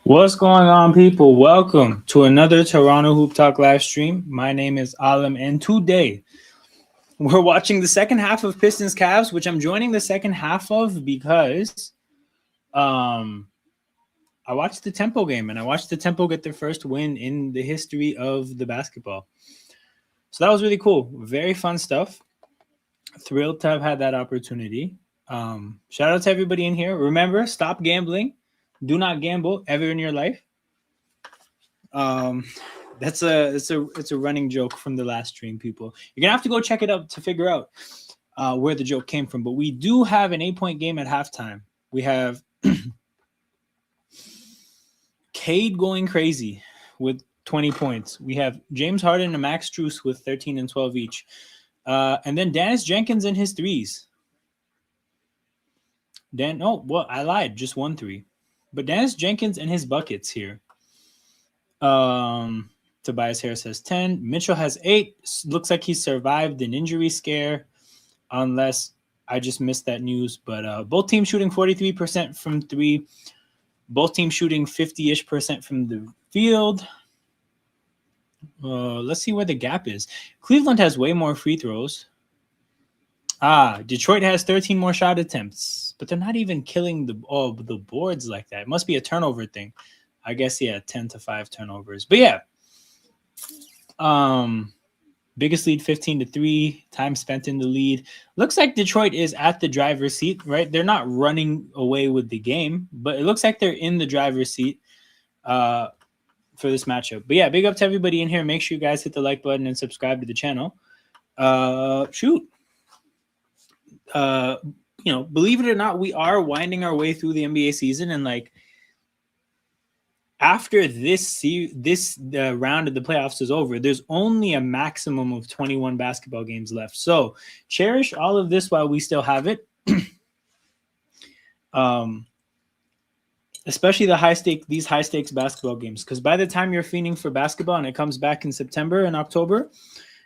What's going on, people? Welcome to another Toronto Hoop Talk live stream. My name is Alam, and today we're watching the second half of Pistons Cavs, which I'm joining the second half of because I watched the Tempo game, and I watched the Tempo get their first win in the history of the basketball. So that was really cool. Very fun stuff. Thrilled to have had that opportunity. Shout out to everybody in here. Remember, stop gambling. Do not gamble ever in your life. It's a running joke from the last stream, people. You're gonna have to go check it out to figure out where the joke came from. But we do have an 8-point game at halftime. We have Cade going crazy with 20 points. We have James Harden and Max Strus with 13 and 12 each. And then Dennis Jenkins in his threes. I lied. Just 1 3. But Dennis Jenkins and his buckets here. Tobias Harris has 10. Mitchell has 8. Looks like he survived an injury scare, unless I just missed that news. But both teams shooting 43% from 3. Both teams shooting 50-ish% from the field. Let's see where the gap is. Cleveland has way more free throws. Detroit has 13 more shot attempts, but they're not even killing the boards like that. It must be a turnover thing. I guess, 10-5 turnovers. But yeah, biggest lead 15-3, time spent in the lead. Looks like Detroit is at the driver's seat, right? They're not running away with the game, but it looks like they're in the driver's seat for this matchup. But yeah, big up to everybody in here. Make sure you guys hit the like button and subscribe to the channel. Believe it or not, we are winding our way through the NBA season, and after this round of the playoffs is over, there's only a maximum of 21 basketball games left. So cherish all of this while we still have it. Especially these high stakes basketball games, because by the time you're fiending for basketball and it comes back in September and October,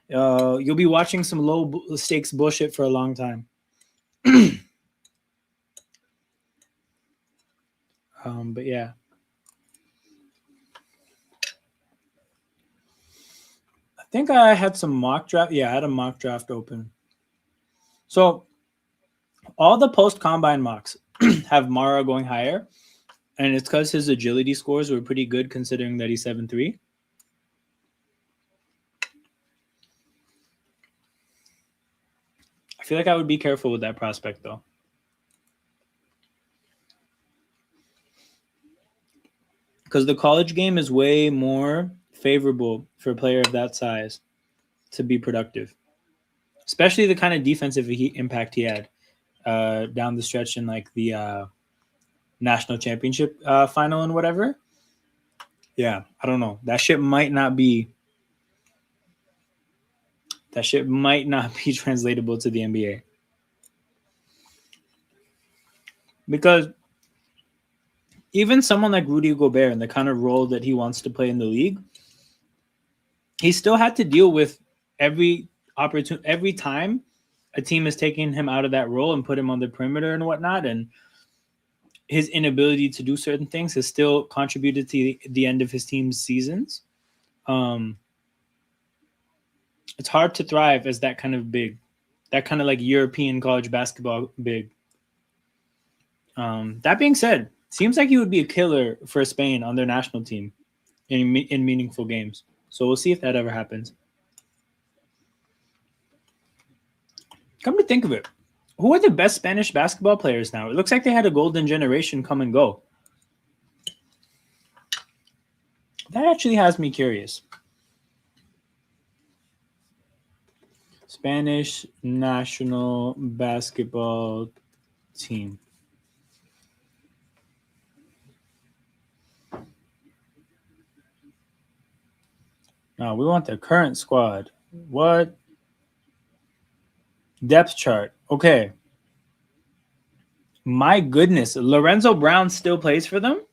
you'll be watching some low stakes bullshit for a long time. But yeah. I think I had some mock draft. Yeah, I had a mock draft open. So all the post-combine mocks have Mara going higher, and it's because his agility scores were pretty good considering that he's 7'3". I feel like I would be careful with that prospect, though. Because the college game is way more favorable for a player of that size to be productive, especially the kind of defensive impact he had down the stretch in the national championship final and whatever. Yeah, I don't know. That shit might not be translatable to the NBA. Because even someone like Rudy Gobert and the kind of role that he wants to play in the league, he still had to deal with every time a team is taking him out of that role and put him on the perimeter and whatnot, and his inability to do certain things has still contributed to the end of his team's seasons. It's hard to thrive as that kind of big, that kind of like European college basketball big. That being said, seems like he would be a killer for Spain on their national team in meaningful games. So we'll see if that ever happens. Come to think of it, who are the best Spanish basketball players now? It looks like they had a golden generation come and go. That actually has me curious. Spanish national basketball team. No, we want the current squad. What? Depth chart. Okay. My goodness. Lorenzo Brown still plays for them?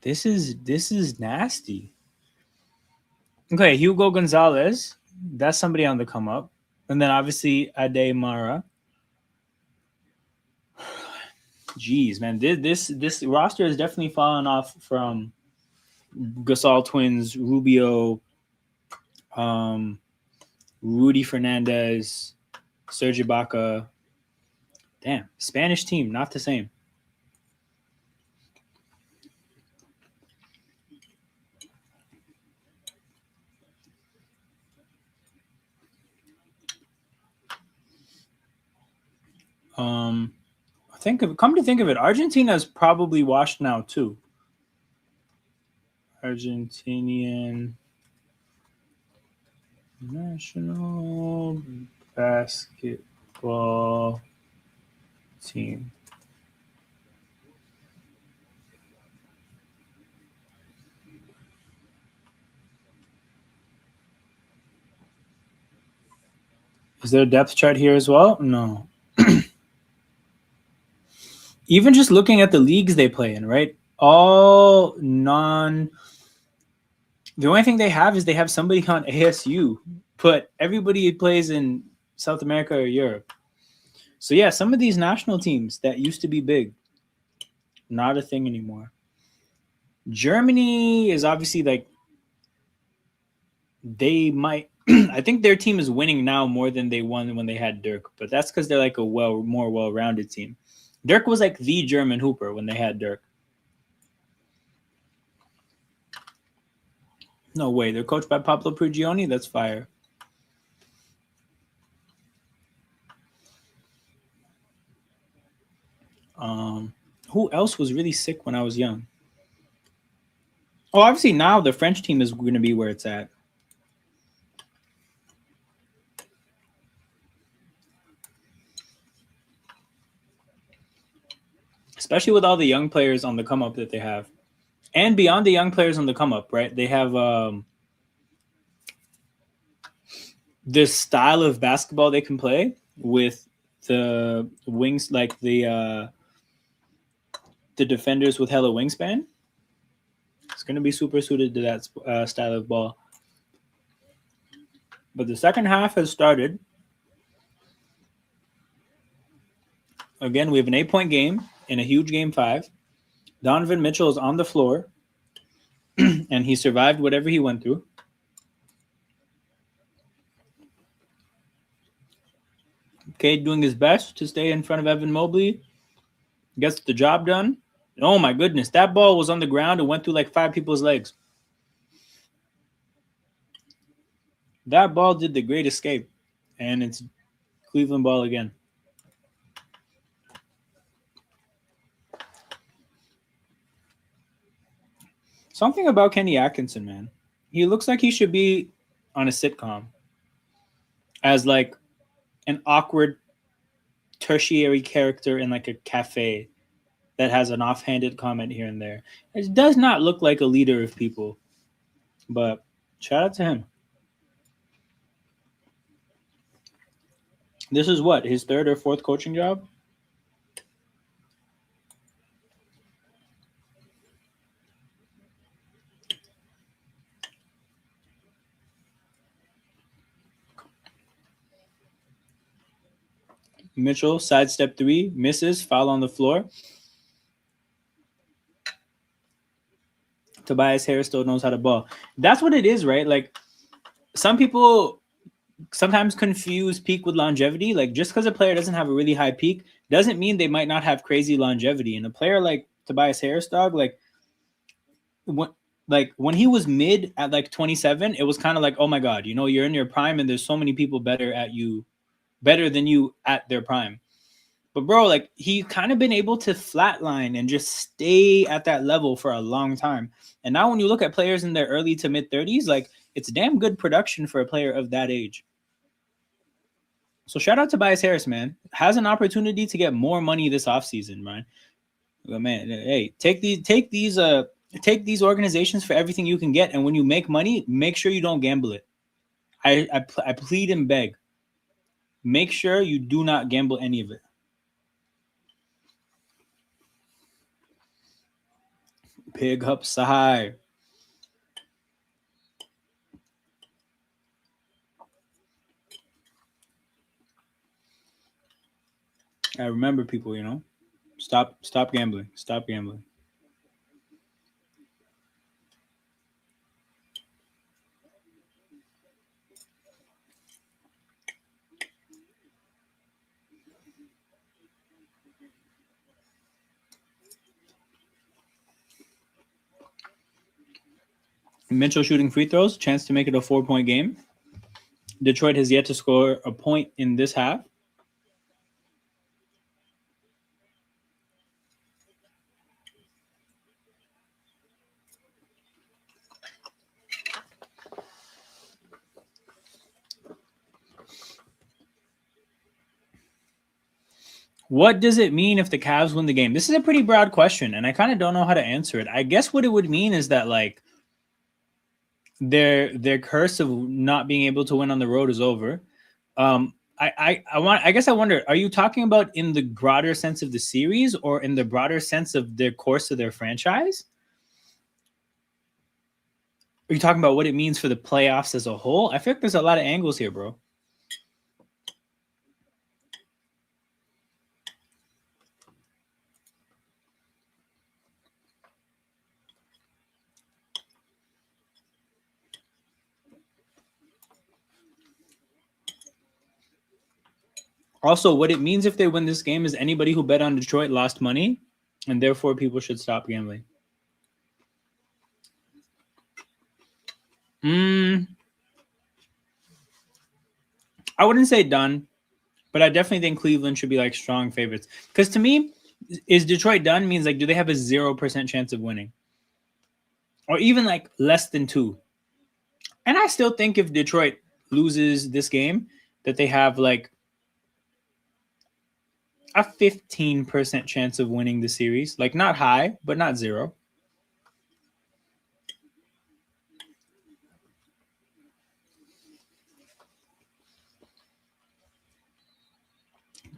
This is nasty. Okay, Hugo Gonzalez. That's somebody on the come up. And then obviously Ade Mara. Jeez, man, this roster has definitely fallen off from Gasol twins, Rubio, um, Rudy Fernandez, Serge Ibaka. Damn, Spanish team, not the same. Come to think of it, Argentina's probably washed now too. Argentinian national basketball team. Is there a depth chart here as well? No. Even just looking at the leagues they play in, right? All non. The only thing they have is they have somebody on ASU, but everybody plays in South America or Europe. So yeah, some of these national teams that used to be big, not a thing anymore. Germany is obviously like they might. I think their team is winning now more than they won when they had Dirk, but that's because they're like a more well-rounded team. Dirk was like the German hooper when they had Dirk. No way, they're coached by Pablo Prigioni. That's fire. Who else was really sick when I was young? Oh, obviously now the French team is going to be where it's at. Especially with all the young players on the come up that they have. And beyond the young players on the come up, right? They have this style of basketball they can play with the wings, like the defenders with hella wingspan. It's going to be super suited to that style of ball. But the second half has started. Again, we have an 8-point game in a huge game 5. Donovan Mitchell is on the floor, and he survived whatever he went through. Cade doing his best to stay in front of Evan Mobley. Gets the job done. Oh my goodness, that ball was on the ground and went through like 5 people's legs. That ball did the great escape, and it's Cleveland ball again. Something about Kenny Atkinson, man. He looks like he should be on a sitcom as like an awkward tertiary character in like a cafe that has an offhanded comment here and there. It does not look like a leader of people, but shout out to him. This is what, his 3rd or 4th coaching job? Mitchell, sidestep 3, misses, foul on the floor. Tobias Harris still knows how to ball. That's what it is, right? Like, some people sometimes confuse peak with longevity. Like, just because a player doesn't have a really high peak doesn't mean they might not have crazy longevity. And a player like Tobias Harris, dog, like when he was mid at like 27, it was kind of like, oh my god, you're in your prime, and there's so many people better than you at their prime. But bro, like, he kind of been able to flatline and just stay at that level for a long time. And now when you look at players in their early to mid 30s, like, it's damn good production for a player of that age. So shout out to Tobias Harris, man. Has an opportunity to get more money this offseason, man. But man, hey, take these organizations for everything you can get, and when you make money, make sure you don't gamble it. I plead and beg. Make sure you do not gamble any of it. Pig up side. I remember people, Stop gambling. Stop gambling. Mitchell shooting free throws, chance to make it a 4-point game. Detroit has yet to score a point in this half. What does it mean if the Cavs win the game? This is a pretty broad question, and I kind of don't know how to answer it. I guess what it would mean is that like their curse of not being able to win on the road is over. I guess I wonder, are you talking about in the broader sense of the series or in the broader sense of their course of their franchise? Are you talking about what it means for the playoffs as a whole? I feel like there's a lot of angles here, bro. Also, what it means if they win this game is anybody who bet on Detroit lost money, and therefore people should stop gambling. I wouldn't say done, but I definitely think Cleveland should be like strong favorites. Because to me, is Detroit done means like, do they have a 0% chance of winning? Or even like less than 2? And I still think if Detroit loses this game, that they have like a 15% chance of winning the series. Like not high, but not 0.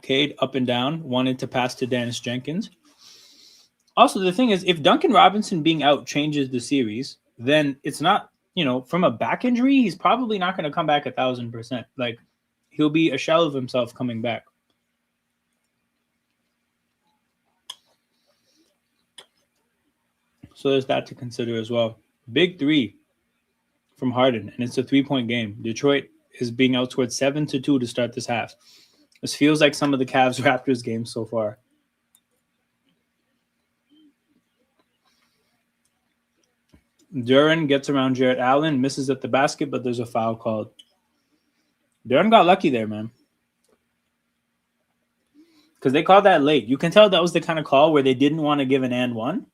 Cade up and down, wanted to pass to Dennis Jenkins. Also, the thing is, if Duncan Robinson being out changes the series, then it's not, from a back injury, he's probably not going to come back 1,000%. Like, he'll be a shell of himself coming back. So there's that to consider as well. Big 3 from Harden, and it's a 3-point game. Detroit is being outscored 7-2 to start this half. This feels like some of the Cavs Raptors games so far. Duren gets around Jarrett Allen, misses at the basket, but there's a foul called. Duren got lucky there, man. Because they called that late. You can tell that was the kind of call where they didn't want to give an and one,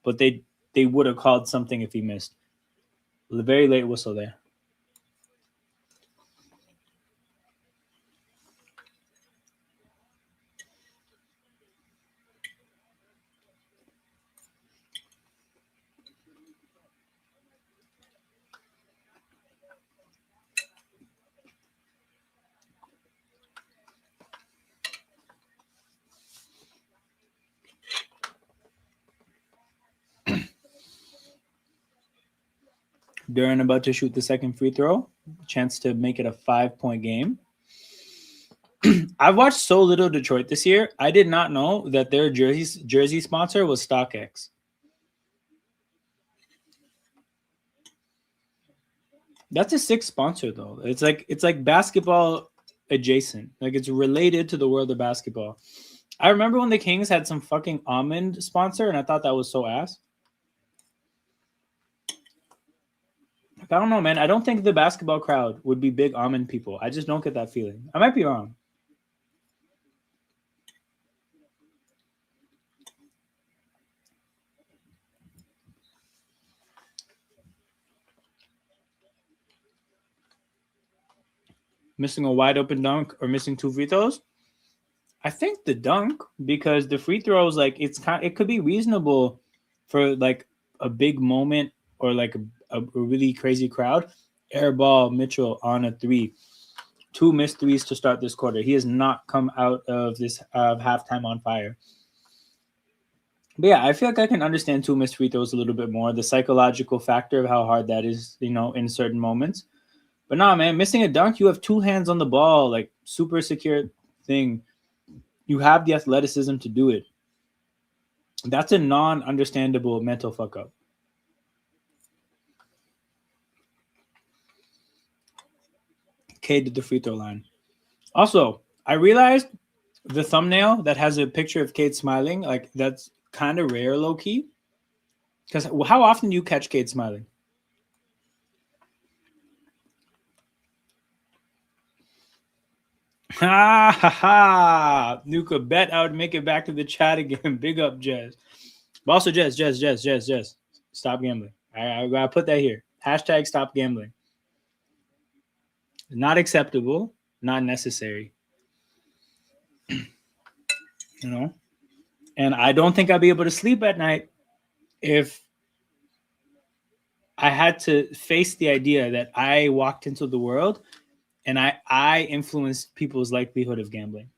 but they would have called something if he missed. The very late whistle there. Duren about to shoot the second free throw. Chance to make it a 5-point game. I've watched so little Detroit this year. I did not know that their jersey sponsor was StockX. That's a sick sponsor though. It's like basketball adjacent. Like it's related to the world of basketball. I remember when the Kings had some fucking almond sponsor, and I thought that was so ass. I don't know, man. I don't think the basketball crowd would be big almond people. I just don't get that feeling. I might be wrong. Missing a wide open dunk or missing 2 free throws? I think the dunk, because the free throws, like it could be reasonable for like a big moment or like a really crazy crowd. Air ball Mitchell on a 3. 2 missed threes to start this quarter. He has not come out of this halftime on fire. But yeah, I feel like I can understand 2 missed free throws a little bit more. The psychological factor of how hard that is, in certain moments. But nah, man, missing a dunk, you have 2 hands on the ball, like super secure thing. You have the athleticism to do it. That's a non-understandable mental fuck up. Cade did the free throw line. Also, I realized the thumbnail that has a picture of Cade smiling, like that's kind of rare, low key. Because how often do you catch Cade smiling? Ha ha ha! Nuka bet I would make it back to the chat again. Big up, Jez. But also, Jez. Stop gambling. I gotta put that here. Hashtag stop gambling. Not acceptable. Not necessary. You know. And I don't think I'll be able to sleep at night if I had to face the idea that I walked into the world and I influenced people's likelihood of gambling.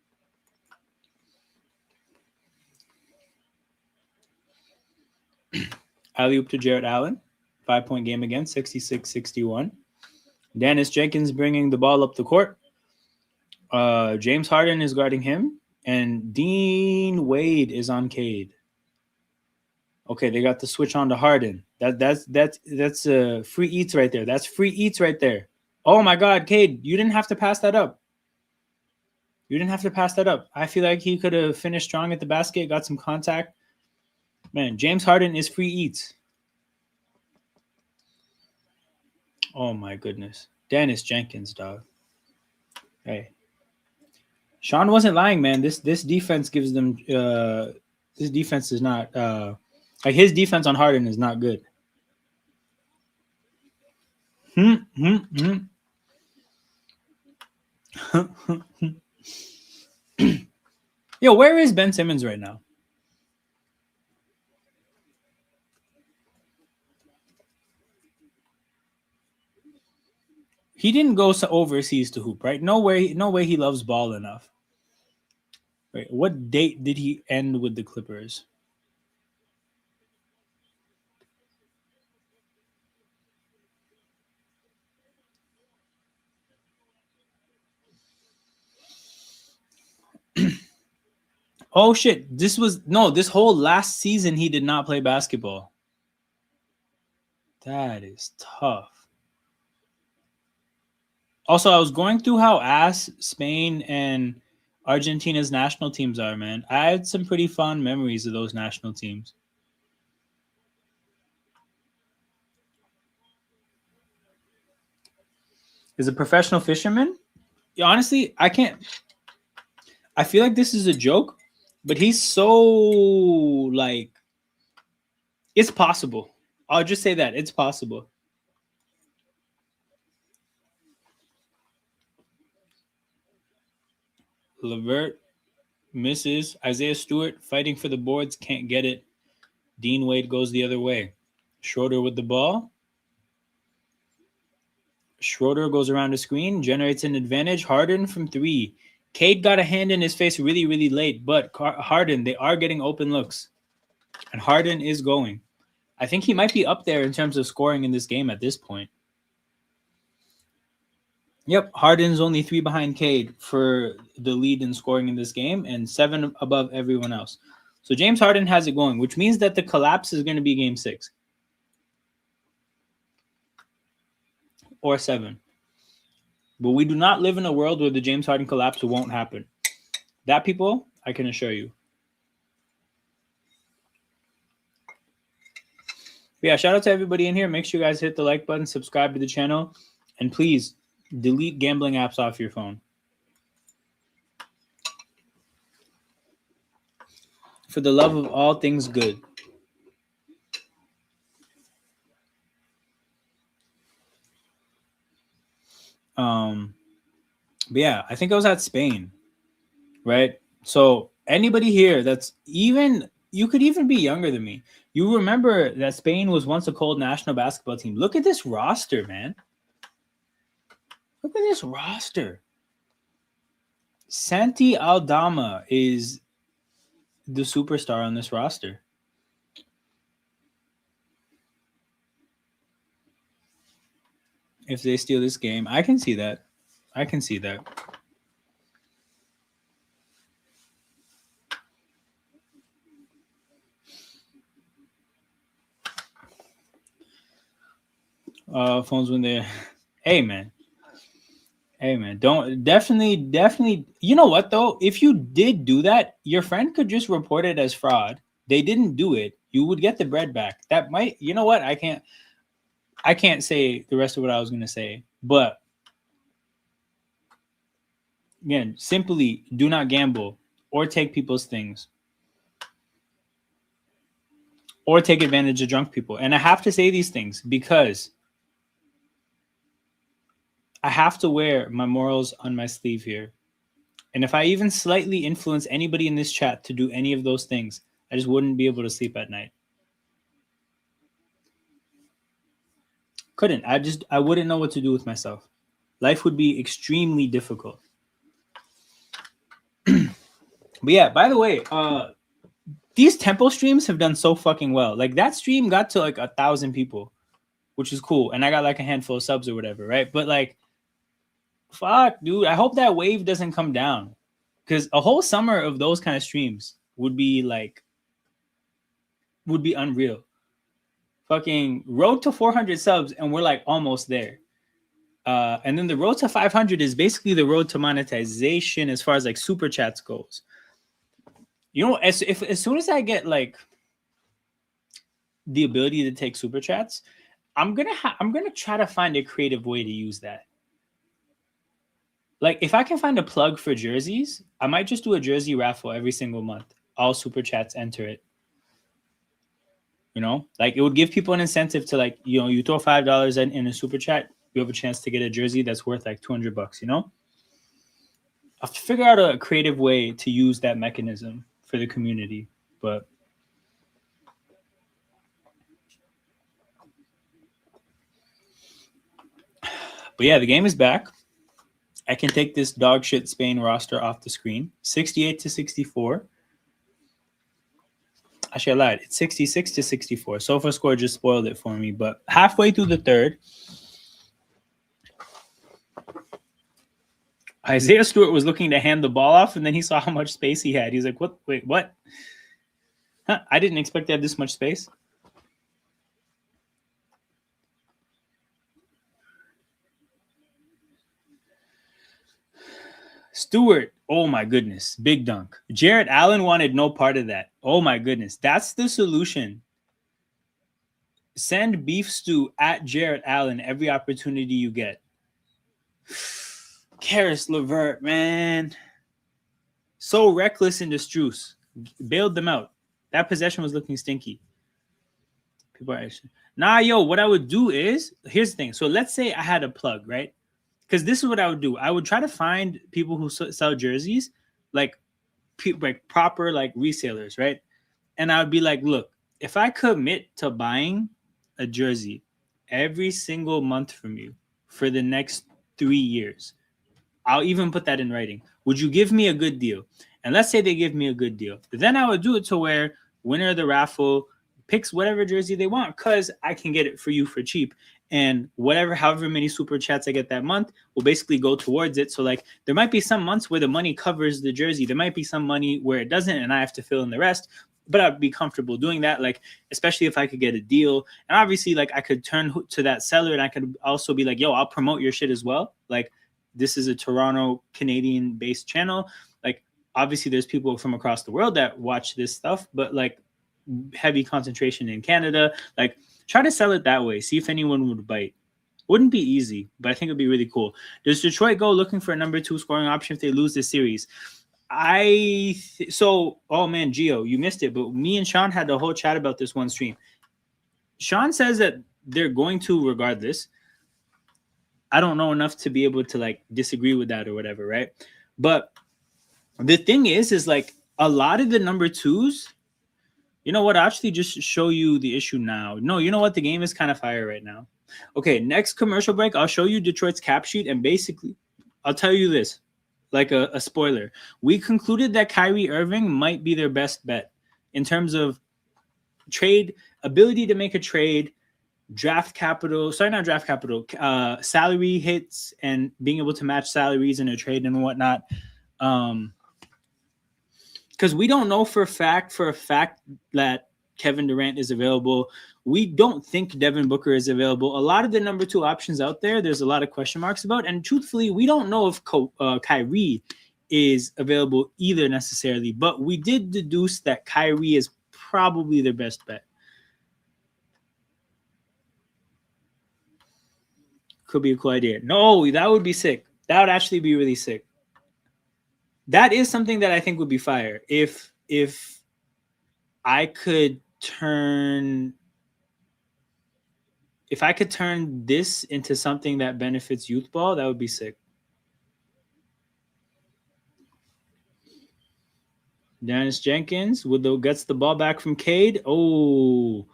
Alley-oop to Jarrett Allen. 5-point game again, 66-61. Dennis Jenkins bringing the ball up the court. James Harden is guarding him. And Dean Wade is on Cade. Okay, they got the switch on to Harden. That's free eats right there. That's free eats right there. Oh my God, Cade, you didn't have to pass that up. You didn't have to pass that up. I feel like he could have finished strong at the basket, got some contact. Man, James Harden is free eats. Oh my goodness. Dennis Jenkins, dog. Hey. Sean wasn't lying, man. This defense gives them this defense is not like his defense on Harden is not good. Yo, where is Ben Simmons right now? He didn't go overseas to hoop, right? No way he loves ball enough. Wait, what date did he end with the Clippers? Oh shit! This whole last season he did not play basketball. That is tough. Also, I was going through how ass Spain and Argentina's national teams are, man. I had some pretty fond memories of those national teams. Is a professional fisherman? Yeah, honestly, I can't. I feel like this is a joke, but he's so like. It's possible. I'll just say that it's possible. Levert misses. Isaiah Stewart fighting for the boards, can't get it. Dean Wade goes the other way. Schroeder with the ball. Schroeder goes around the screen, generates an advantage. Harden from three. Cade got a hand in his face really, really late, but Harden, they are getting open looks. And Harden is going. I think he might be up there in terms of scoring in this game at this point. Yep, Harden's only 3 behind Cade for the lead in scoring in this game and 7 above everyone else. So James Harden has it going, which means that the collapse is going to be game 6 or 7. But we do not live in a world where the James Harden collapse won't happen. That, people, I can assure you. But yeah, shout out to everybody in here. Make sure you guys hit the like button, subscribe to the channel, and please delete gambling apps off your phone. For the love of all things good. But yeah, I think I was at Spain, right? So anybody here that's even, you could even be younger than me. You remember that Spain was once a cold national basketball team. Look at this roster, man. Look at this roster. Santi Aldama is the superstar on this roster. If they steal this game, I can see that. I can see that. Phones when they're. Hey man. Hey man. Don't definitely. You know what though? If you did do that, your friend could just report it as fraud. They didn't do it. You would get the bread back. That might. You know what? I can't say the rest of what I was gonna say, but again, simply do not gamble or take people's things or take advantage of drunk people. And I have to say these things because I have to wear my morals on my sleeve here. And if I even slightly influence anybody in this chat to do any of those things, I just wouldn't be able to sleep at night. Couldn't. I wouldn't know what to do with myself. Life would be extremely difficult. But yeah, by the way, these tempo streams have done so fucking well. Like that stream got to like 1,000 people, which is cool. And I got like a handful of subs or whatever, right? But like, fuck, dude. I hope that wave doesn't come down. Because a whole summer of those kind of streams would be unreal. Fucking road to 400 subs, and we're like almost there. And then the road to 500 is basically the road to monetization as far as like super chats goes. You know, as soon as I get like the ability to take super chats, I'm gonna try to find a creative way to use that. Like if I can find a plug for jerseys, I might just do a jersey raffle every single month. All super chats enter it. You know, like it would give people an incentive to like, you know, you throw $5 in a super chat, you have a chance to get a jersey that's worth like $200. You know, I have to figure out a creative way to use that mechanism for the community, but yeah, the game is back. I can take this dog shit Spain roster off the screen. 68-64. Actually, I lied. It's 66-64. SofaScore just spoiled it for me. But halfway through the third, Isaiah Stewart was looking to hand the ball off, and then he saw how much space he had. He's like, "What? Wait, what? Huh, I didn't expect to have this much space." Stewart, oh my goodness, big dunk. Jarrett Allen wanted no part of that. Oh my goodness, that's the solution. Send beef stew at Jarrett Allen every opportunity you get. Karis LeVert, man. So reckless in the Struce. Bailed them out. That possession was looking stinky. People are actually... Nah, yo, what I would do is... Here's the thing. So let's say I had a plug, right? Because this is what I would do. I would try to find people who sell jerseys, like proper like resellers, right? And I would be like, look, if I commit to buying a jersey every single month from you for the next 3 years, I'll even put that in writing. Would you give me a good deal? And let's say they give me a good deal. Then I would do it to where winner of the raffle picks whatever jersey they want because I can get it for you for cheap. And however many super chats I get that month will basically go towards it. So like there might be some months where the money covers the jersey. There might be some money where it doesn't and I have to fill in the rest. But I'd be comfortable doing that, like especially if I could get a deal. And obviously like I could turn to that seller and I could also be like, yo, I'll promote your shit as well. Like this is a Toronto Canadian based channel. Like obviously there's people from across the world that watch this stuff, but like heavy concentration in Canada. Like try to sell it that way. See if anyone would bite. Wouldn't be easy, but I think it'd be really cool. Does Detroit go looking for a number 2 scoring option if they lose this series? Oh man, Gio, you missed it, but me and Sean had the whole chat about this one stream. Sean says that they're going to regardless. I don't know enough to be able to like disagree with that or whatever, right? But the thing is like a lot of the number 2s, you know what? I'll actually just show you the issue now. No, you know what? The game is kind of fire right now. Okay, next commercial break, I'll show you Detroit's cap sheet. And basically, I'll tell you this, like a spoiler. We concluded that Kyrie Irving might be their best bet in terms of ability to make a trade, salary hits and being able to match salaries in a trade and whatnot. Because we don't know for a fact that Kevin Durant is available. We don't think Devin Booker is available. A lot of the number 2 options out there, there's a lot of question marks about. And truthfully, we don't know if Kyrie is available either necessarily. But we did deduce that Kyrie is probably their best bet. Could be a cool idea. No, that would be sick. That would actually be really sick. That is something that I think would be fire. If I could turn this into something that benefits youth ball, that would be sick. Dennis Jenkins gets the ball back from Cade. Oh,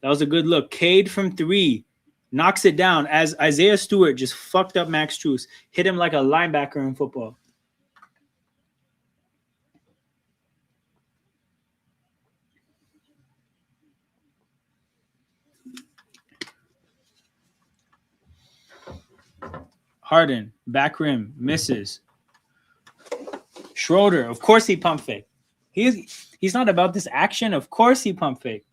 that was a good look. Cade from 3 knocks it down as Isaiah Stewart just fucked up Max Strus, hit him like a linebacker in football. Harden, back rim, misses. Schroeder, of course he pump fake. He's not about this action. Of course he pump fake.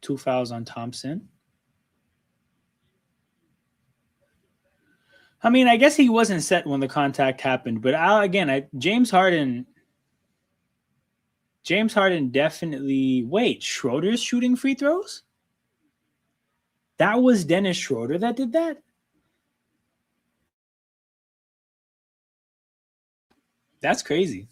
Two fouls on Thompson. I mean, I guess he wasn't set when the contact happened, but James Harden definitely. Wait, Schroeder's shooting free throws? That was Dennis Schroeder that did that? That's crazy.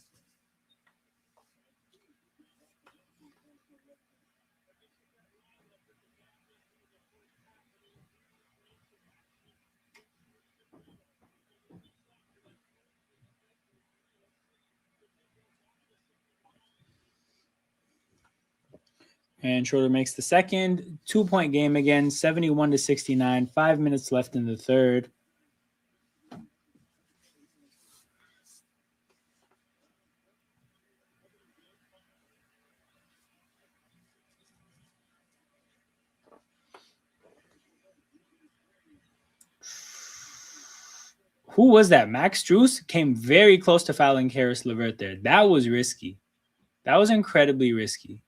And Schroeder makes the second. 2-point game again, 71-69. 5 minutes left in the third. Who was that? Max Strus came very close to fouling Caris LeVert there. That was risky. That was incredibly risky.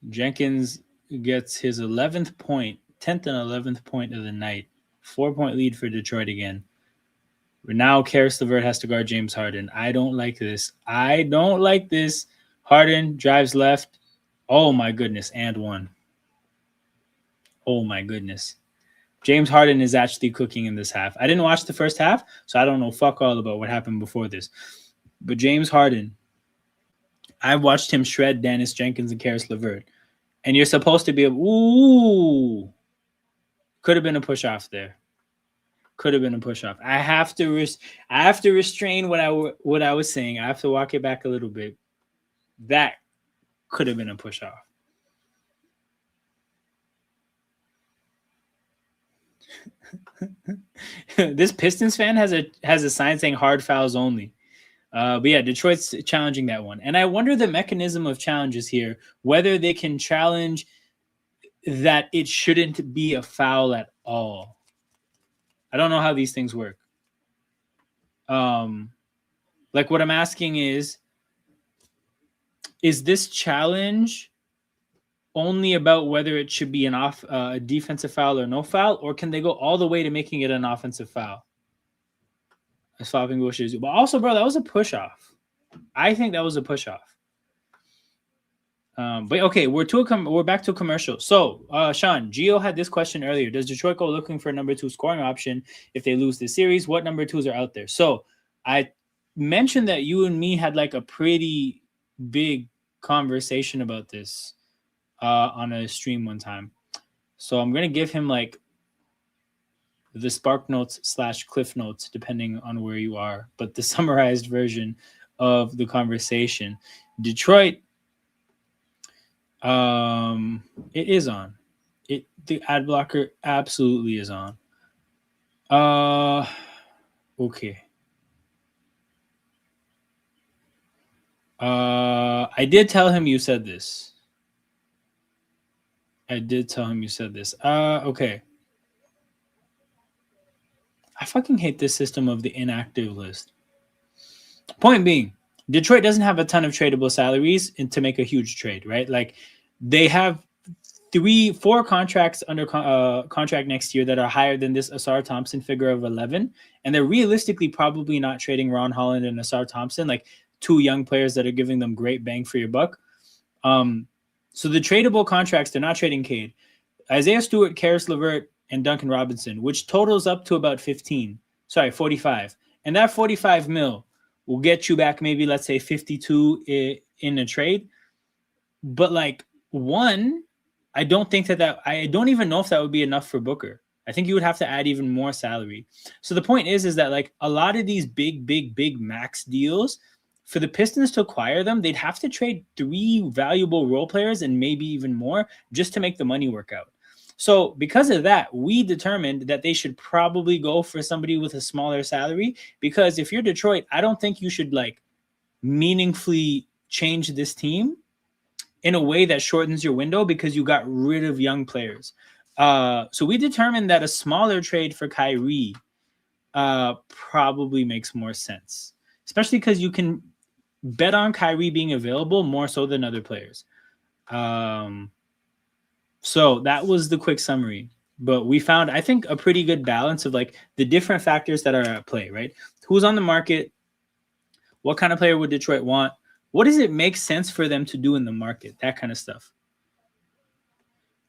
Jenkins gets his 11th point, 10th and 11th point of the night. 4-point lead for Detroit again. But now Caris LeVert has to guard James Harden. I don't like this. Harden drives left. Oh, my goodness. And one. Oh, my goodness. James Harden is actually cooking in this half. I didn't watch the first half, so I don't know fuck all about what happened before this. But James Harden, I've watched him shred Dennis Jenkins and Caris LeVert. And you're supposed to be ooh. Could have been a push-off there. Could have been a push-off. I have to restrain what I was saying. I have to walk it back a little bit. That could have been a push-off. This Pistons fan has a sign saying hard fouls only. But yeah, Detroit's challenging that one. And I wonder the mechanism of challenges here, whether they can challenge that it shouldn't be a foul at all. I don't know how these things work. Like what I'm asking is this challenge only about whether it should be a defensive foul or no foul, or can they go all the way to making it an offensive foul? Swapping bushes. But also, bro, that was a push-off. I think that was a push-off. But okay, we're back to a commercial. So, Sean, Gio had this question earlier. Does Detroit go looking for a number 2 scoring option if they lose this series? What number 2s are out there? So, I mentioned that you and me had like a pretty big conversation about this on a stream one time. So, I'm going to give him like the Spark Notes / Cliff Notes, depending on where you are, but the summarized version of the conversation. Detroit, it is on. The ad blocker absolutely is on. Okay. I did tell him you said this. Okay. I fucking hate this system of the inactive list. Point being, Detroit doesn't have a ton of tradable salaries to make a huge trade, right? Like they have 4 contracts under contract next year that are higher than this Asar Thompson figure of 11, and they're realistically probably not trading Ron Holland and Asar Thompson, like 2 young players that are giving them great bang for your buck. So the tradable contracts, they're not trading Cade, Isaiah Stewart, Karis LeVert, and Duncan Robinson, which totals up to about 45, and that 45 mil will get you back maybe, let's say, 52 in a trade. But like I don't think I don't even know if that would be enough for Booker. I think you would have to add even more salary. So the point is that like a lot of these big max deals, for the Pistons to acquire them, they'd have to trade 3 valuable role players and maybe even more just to make the money work out. So because of that, we determined that they should probably go for somebody with a smaller salary, because if you're Detroit, I don't think you should like meaningfully change this team in a way that shortens your window because you got rid of young players. So we determined that a smaller trade for Kyrie probably makes more sense, especially because you can bet on Kyrie being available more so than other players. So that was the quick summary. But we found, I think, a pretty good balance of like the different factors that are at play, right? Who's on the market? What kind of player would Detroit want? What does it make sense for them to do in the market? That kind of stuff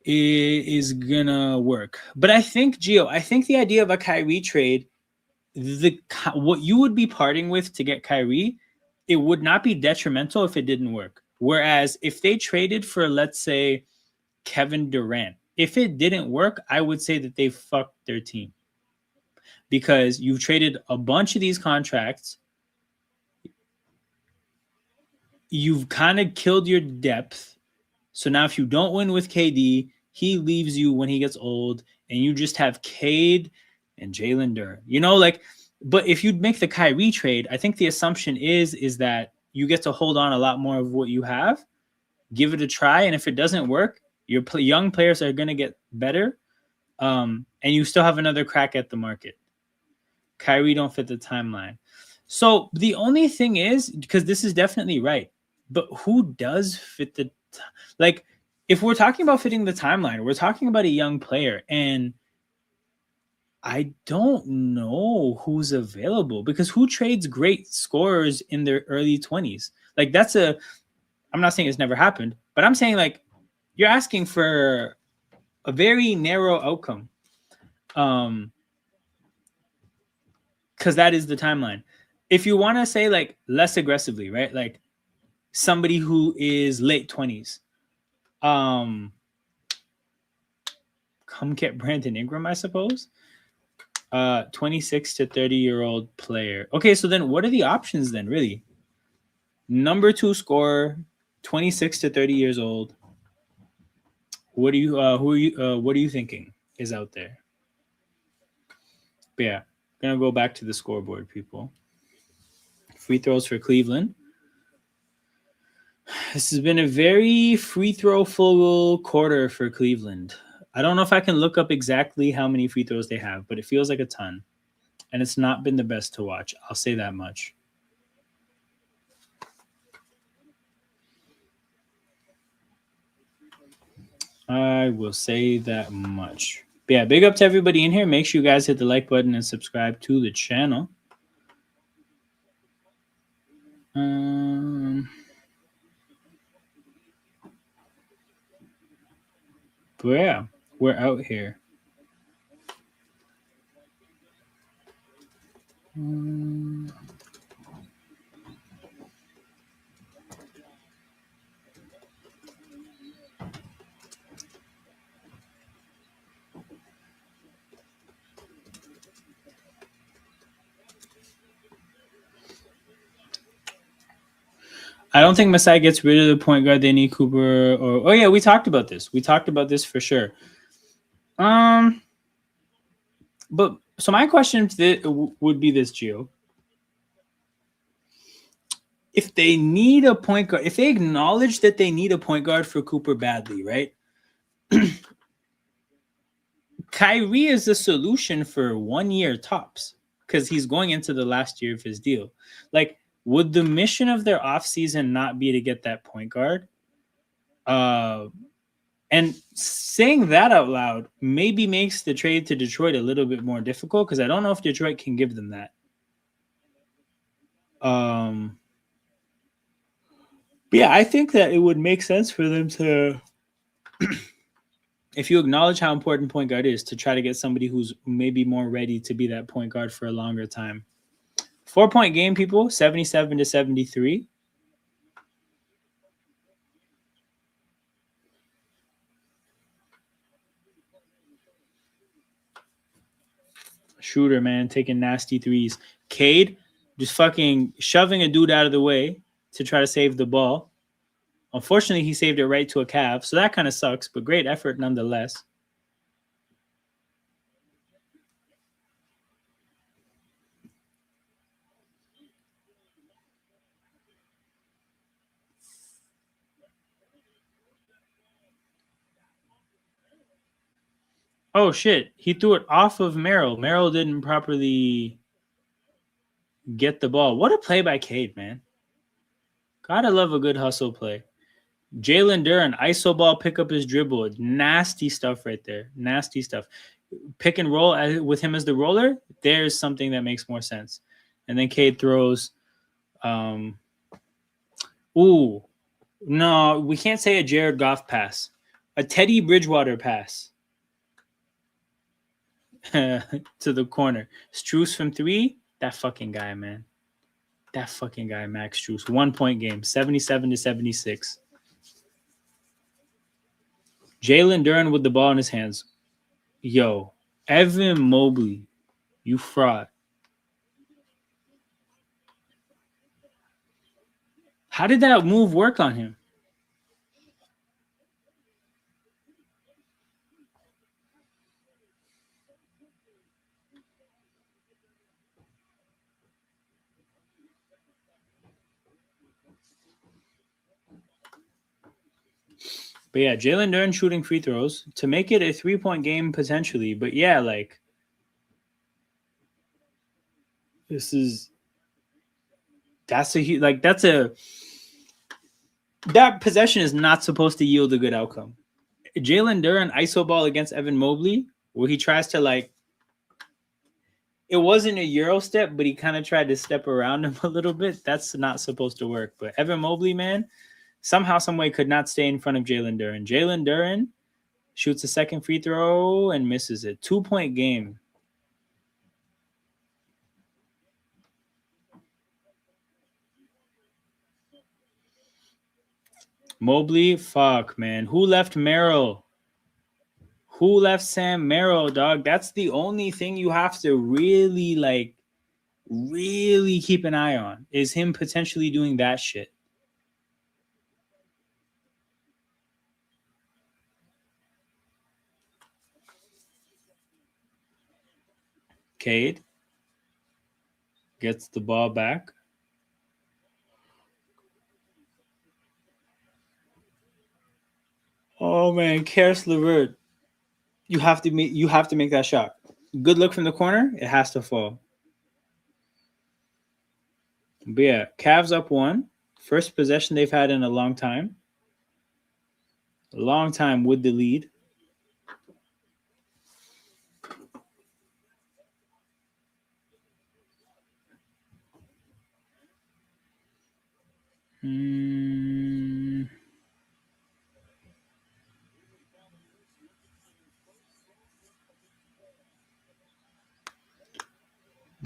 is gonna work. But I think, Gio, the idea of a Kyrie trade, what you would be parting with to get Kyrie, it would not be detrimental if it didn't work. Whereas if they traded for, let's say, Kevin Durant, if it didn't work, I would say that they fucked their team, because you've traded a bunch of these contracts. You've kind of killed your depth. So now if you don't win with KD, he leaves you when he gets old, and you just have Cade and Jalen Duren. You know, like, but if you make the Kyrie trade, I think the assumption is that you get to hold on a lot more of what you have, give it a try, and if it doesn't work, your young players are going to get better, and you still have another crack at the market. Kyrie don't fit the timeline. So the only thing is, because this is definitely right, but who does fit the like, if we're talking about fitting the timeline, we're talking about a young player, and I don't know who's available, because who trades great scorers in their early 20s? Like, I'm not saying it's never happened, but I'm saying like you're asking for a very narrow outcome, because that is the timeline. If you want to say like less aggressively, right? Like somebody who is late 20s, come get Brandon Ingram, I suppose. 26 to 30-year-old player. Okay, so then what are the options then, really? Number 2 scorer, 26 to 30 years old. What are you thinking is out there? But yeah, gonna go back to the scoreboard, people. Free throws for Cleveland. This has been a very free throw full quarter for Cleveland. I don't know if I can look up exactly how many free throws they have, but it feels like a ton. And it's not been the best to watch. I'll say that much. I will say that much. But yeah, big up to everybody in here. Make sure you guys hit the like button and subscribe to the channel. But yeah, we're out here. I don't think Masai gets rid of the point guard. They need Cooper. Oh yeah, we talked about this. We talked about this for sure. But so my question would be this, Gio. If they need a point guard, if they acknowledge that they need a point guard for Cooper badly, right? Kyrie is the solution for 1 year tops because he's going into the last year of his deal. Like, would the mission of their offseason not be to get that point guard? And saying that out loud maybe makes the trade to Detroit a little bit more difficult because I don't know if Detroit can give them that. But yeah, I think that it would make sense for them to, if you acknowledge how important point guard is, to try to get somebody who's maybe more ready to be that point guard for a longer time. 4-point game, people, 77-73. Shooter, man, taking nasty threes. Cade just fucking shoving a dude out of the way to try to save the ball. Unfortunately, he saved it right to a Cav, so that kind of sucks, but great effort nonetheless. Oh, shit. He threw it off of Merrill. Merrill didn't properly get the ball. What a play by Cade, man. Gotta love a good hustle play. Jalen Duren, iso ball, pick up his dribble. Nasty stuff right there. Nasty stuff. Pick and roll with him as the roller, there's something that makes more sense. And then Cade throws. Ooh, no, we can't say a Jared Goff pass. A Teddy Bridgewater pass to the corner. Strus from 3. That fucking guy, man. That fucking guy, Max Strus. 1-point game, 77-76. Jalen Duren with the ball in his hands. Yo, Evan Mobley, you fraud. How did that move work on him? But yeah, Jalen Duren shooting free throws to make it a 3-point game potentially. But yeah, like, that possession is not supposed to yield a good outcome. Jalen Duren iso ball against Evan Mobley, where he tries to, like, it wasn't a Euro step, but he kind of tried to step around him a little bit. That's not supposed to work. But Evan Mobley, man, somehow, some way could not stay in front of Jalen Duren. Jalen Duren shoots a second free throw and misses it. 2-point game. Mobley, fuck, man. Who left Merrill? Who left Sam Merrill, dog? That's the only thing you have to really, like, really keep an eye on, is him potentially doing that shit. Cade gets the ball back. Oh man, Karis LeVert. You have to make that shot. Good look from the corner. It has to fall. But yeah, Cavs up 1. First possession they've had in a long time. A long time with the lead.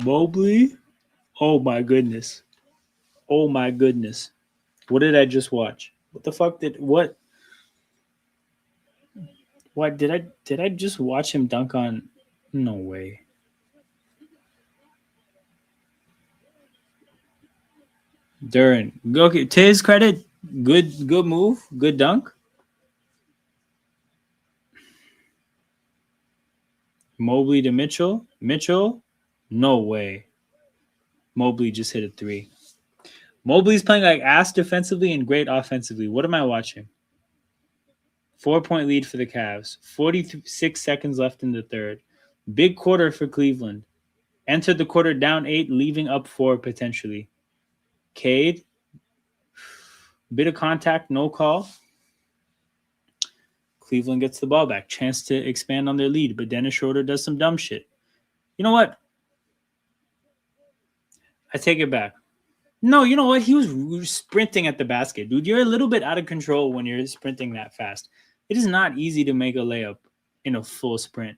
Mobley. Oh my goodness. Oh my goodness. What did I just watch? What the fuck what did I just watch him dunk on? No way. Duren. Okay, to his credit, good move, good dunk. Mobley to Mitchell. Mitchell, no way. Mobley just hit a three. Mobley's playing like ass defensively and great offensively. What am I watching? 4-point lead for the Cavs. 46 seconds left in the third. Big quarter for Cleveland. Entered the quarter down 8, leaving up 4 potentially. Cade. Bit of contact, no call. Cleveland gets the ball back. Chance to expand on their lead, but Dennis Schroeder does some dumb shit. You know what? I take it back. No, you know what? He was sprinting at the basket. Dude, you're a little bit out of control when you're sprinting that fast. It is not easy to make a layup in a full sprint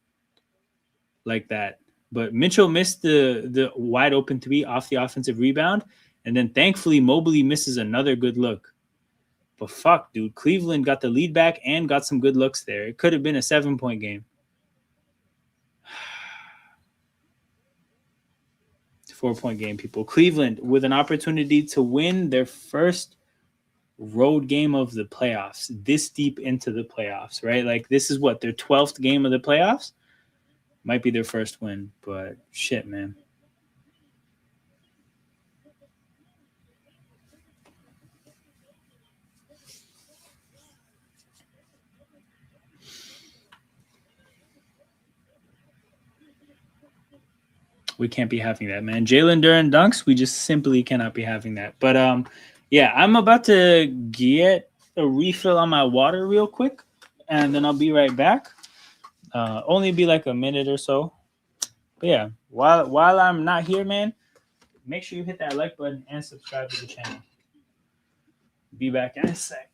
like that. But Mitchell missed the wide open three off the offensive rebound. And then thankfully, Mobley misses another good look. But fuck, dude. Cleveland got the lead back and got some good looks there. It could have been a 7-point game. 4-point game, people. Cleveland with an opportunity to win their first road game of the playoffs, this deep into the playoffs, right? Like, this is what, their 12th game of the playoffs? Might be their first win, but shit, man. We can't be having that, man. Jalen Duren dunks, we just simply cannot be having that. But yeah, I'm about to get a refill on my water real quick, and then I'll be right back. Only be like a minute or so. But yeah, while I'm not here, man, make sure you hit that like button and subscribe to the channel. Be back in a sec.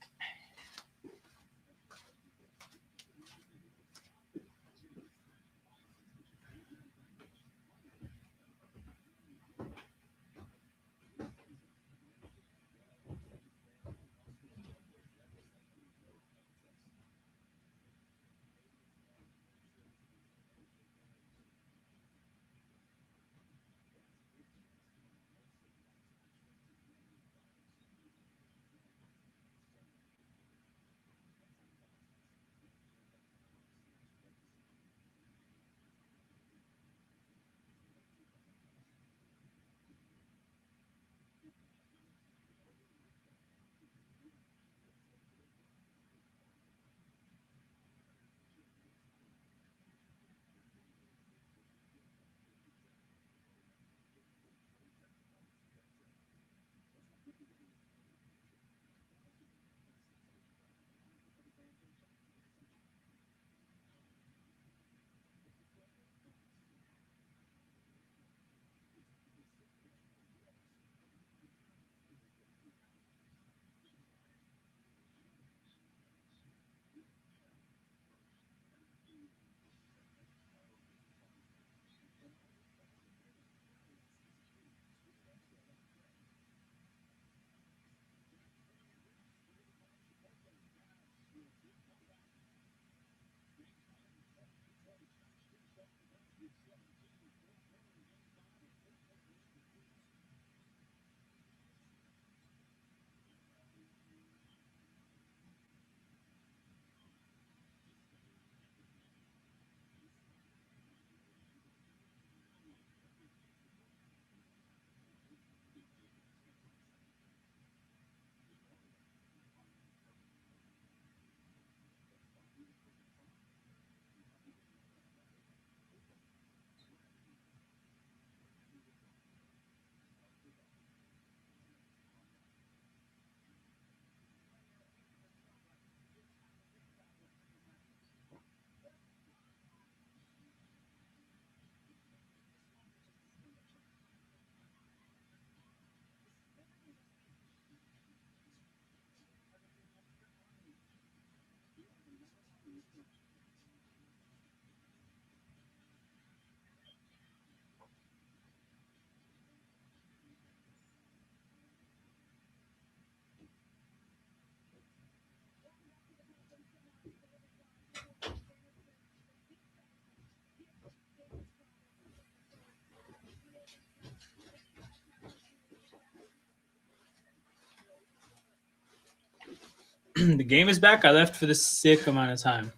The game is back. I left for the sick amount of time.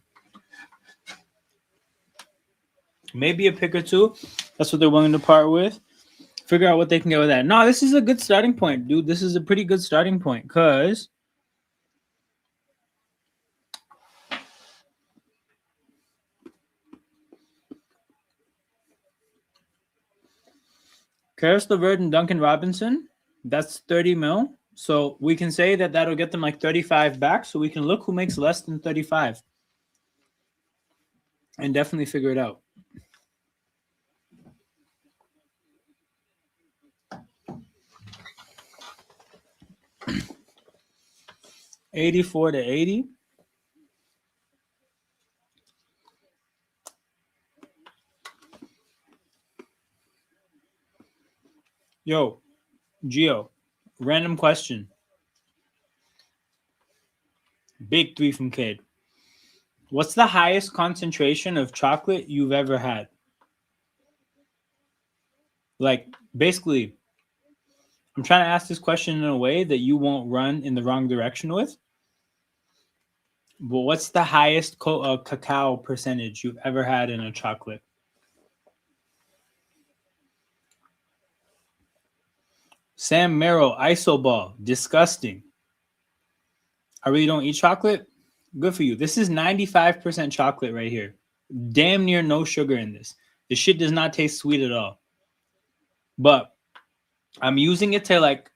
Maybe a pick or two. That's what they're willing to part with. Figure out what they can get with that. No, this is a good starting point, dude. This is a pretty good starting point because Karis LeVert and Duncan Robinson, that's 30 mil. So we can say that that'll get them like 35 back. So we can look who makes less than 35 and definitely figure it out. $84 to $80. Yo, Gio, random question. Big three from Cade. What's the highest concentration of chocolate you've ever had? Like, basically, I'm trying to ask this question in a way that you won't run in the wrong direction with. But what's the highest cacao percentage you've ever had in a chocolate? Sam Merrill, Isoball, disgusting. I really don't eat chocolate. Good for you. This is 95% chocolate right here. Damn near no sugar in this. This shit does not taste sweet at all. But I'm using it to like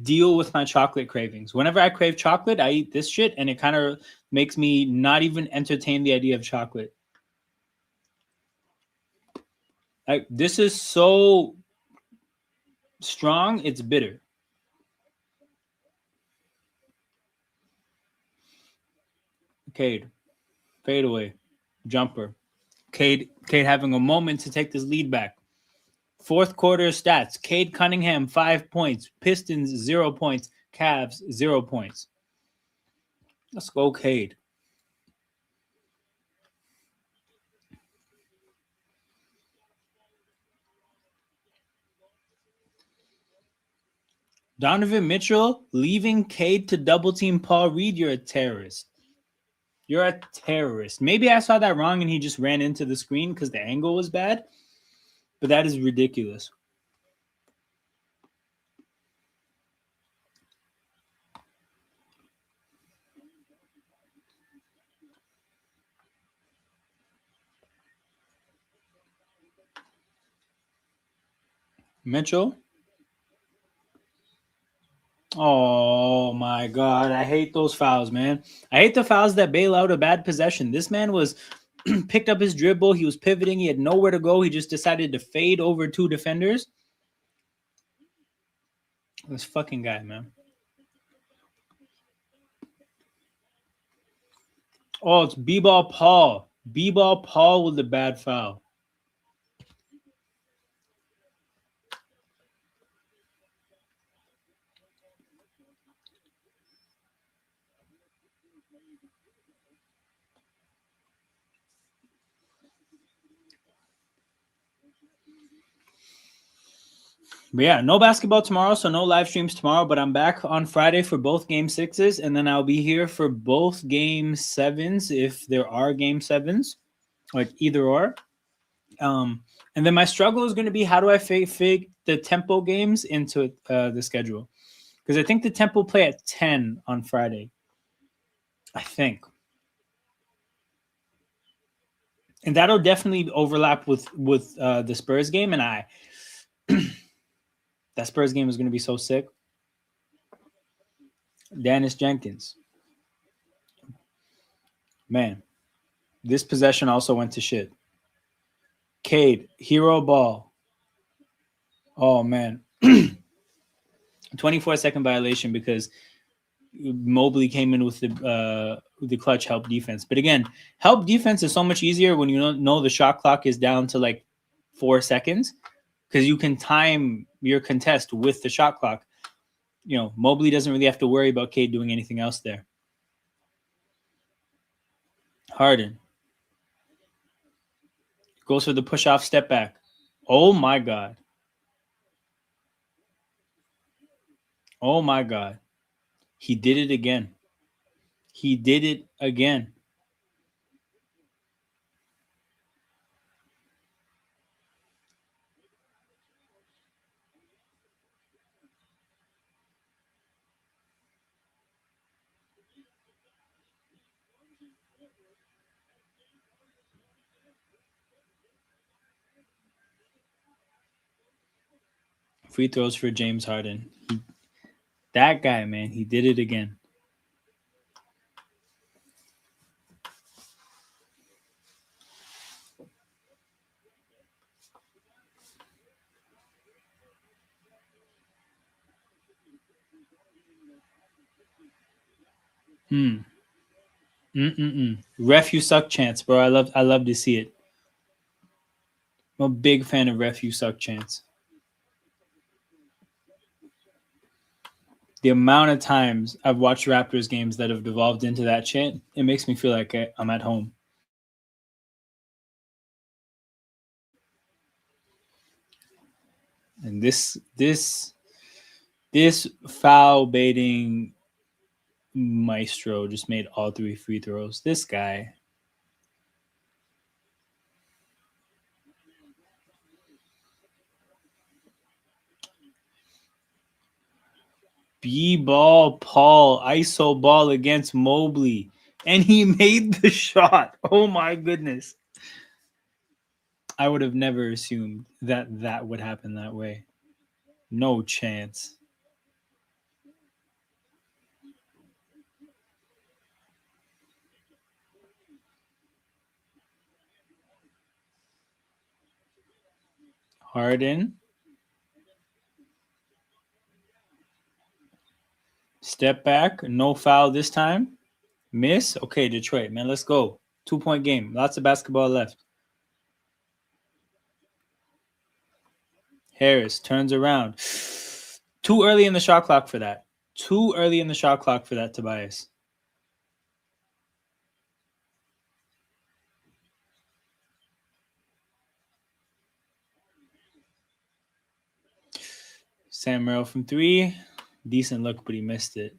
deal with my chocolate cravings. Whenever I crave chocolate, I eat this shit and it kind of makes me not even entertain the idea of chocolate. Like, this is so strong, it's bitter. Cade, fade away, jumper. Cade having a moment to take this lead back. Fourth quarter stats. Cade Cunningham, 5 points. Pistons, 0 points. Cavs, 0 points. Let's go, Cade. Donovan Mitchell leaving Cade to double team Paul Reed. You're a terrorist. You're a terrorist. Maybe I saw that wrong and he just ran into the screen because the angle was bad. But that is ridiculous. Mitchell. Oh my God. I hate those fouls, man. I hate the fouls that bail out a bad possession. This man was picked up his dribble. He was pivoting. He had nowhere to go. He just decided to fade over two defenders. This fucking guy, man. Oh, it's B-ball Paul. B-ball Paul with the bad foul. But yeah, no basketball tomorrow, so no live streams tomorrow. But I'm back on Friday for both game sixes, and then I'll be here for both game sevens if there are game sevens, like either or. And then my struggle is going to be how do I fig the tempo games into the schedule? Because I think the tempo play at 10 on Friday. I think. And that'll definitely overlap with the Spurs game, and that Spurs game is going to be so sick. Dennis Jenkins. Man, this possession also went to shit. Cade, hero ball. Oh, man. 24-second violation because Mobley came in with the clutch help defense. But again, help defense is so much easier when you know the shot clock is down to like 4 seconds because you can time your contest with the shot clock. You know, Mobley doesn't really have to worry about Cade doing anything else there. Harden goes for the push-off step back. Oh, my God. Oh, my God. He did it again. He did it again. free throws for James Harden. That guy, man, he did it again. Ref, you suck chance, bro. I love to see it. I'm a big fan of ref, you suck chance. The amount of times I've watched Raptors games that have devolved into that chant, it makes me feel like I'm at home. And this foul baiting maestro just made all 3 free throws. This guy. B-ball Paul, ISO ball against Mobley. And he made the shot. Oh my goodness. I would have never assumed that would happen that way. No chance. Harden. Step back. No foul this time. Miss. Okay, Detroit, man, let's go. 2-point game. Lots of basketball left. Harris turns around. Too early in the shot clock for that. Too early in the shot clock for that, Tobias. Sam Merrill from 3. Decent look, but he missed it.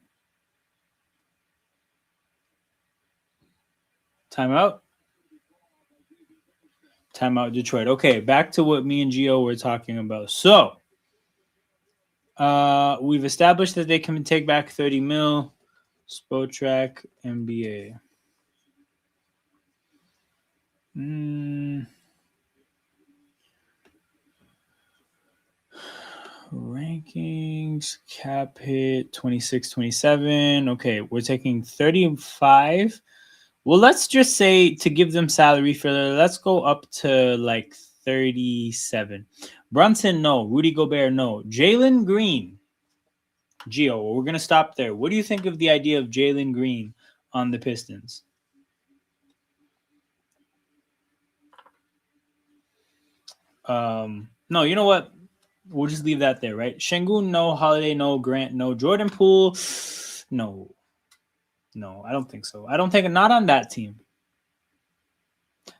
Timeout. Timeout, Detroit. Okay, back to what me and Gio were talking about. So, we've established that they can take back 30 mil. Spotrac NBA. Rankings, cap hit 26-27. Okay, we're taking 35. Well, let's just say to give them salary filler, let's go up to like 37. Brunson, no. Rudy Gobert, no. Jalen Green. Gio, we're going to stop there. What do you think of the idea of Jalen Green on the Pistons? No, you know what? We'll just leave that there, right? Şengün, no. Holiday, no. Grant, no. Jordan Poole, no. No, I don't think so. I don't think, not on that team.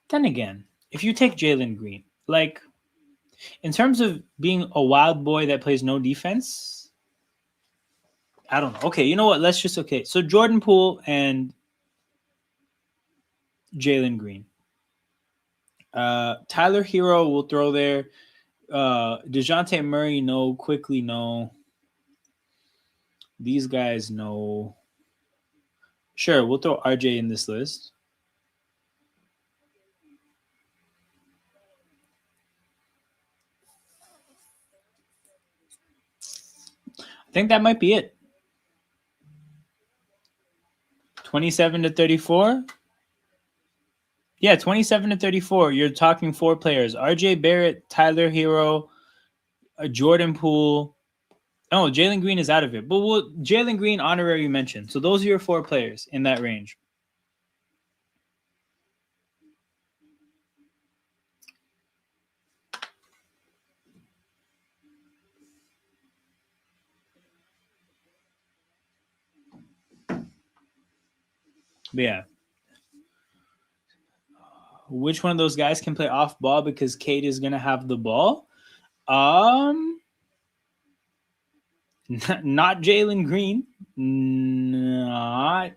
Then again, if you take Jalen Green, like, in terms of being a wild boy that plays no defense, I don't know. Okay, you know what? Let's just, okay. So Jordan Poole and Jalen Green. Tyler Hero will throw there. DeJounte Murray, no. Quickly, no. These guys, no. Sure, we'll throw RJ in this list. I think that might be it. 27-34. Yeah, 27-34. You're talking 4 players: RJ Barrett, Tyler Hero, Jordan Poole. Oh, Jalen Green is out of it. But Jalen Green honorary mention. So those are your 4 players in that range. But yeah. Which one of those guys can play off ball because Cade is going to have the ball? Not Jalen Green. Not.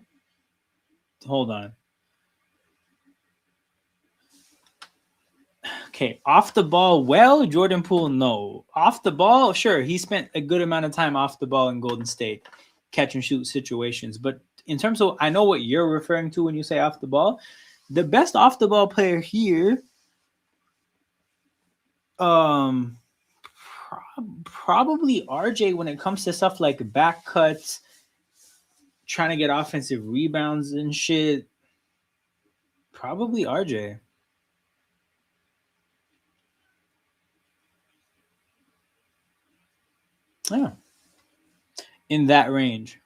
Hold on. Okay, off the ball, well, Jordan Poole, no. Off the ball, sure, he spent a good amount of time off the ball in Golden State, catch and shoot situations. But in terms of, I know what you're referring to when you say off the ball. The best off the ball player here, Probably RJ when it comes to stuff like back cuts, trying to get offensive rebounds and shit. Probably RJ. Yeah. In that range.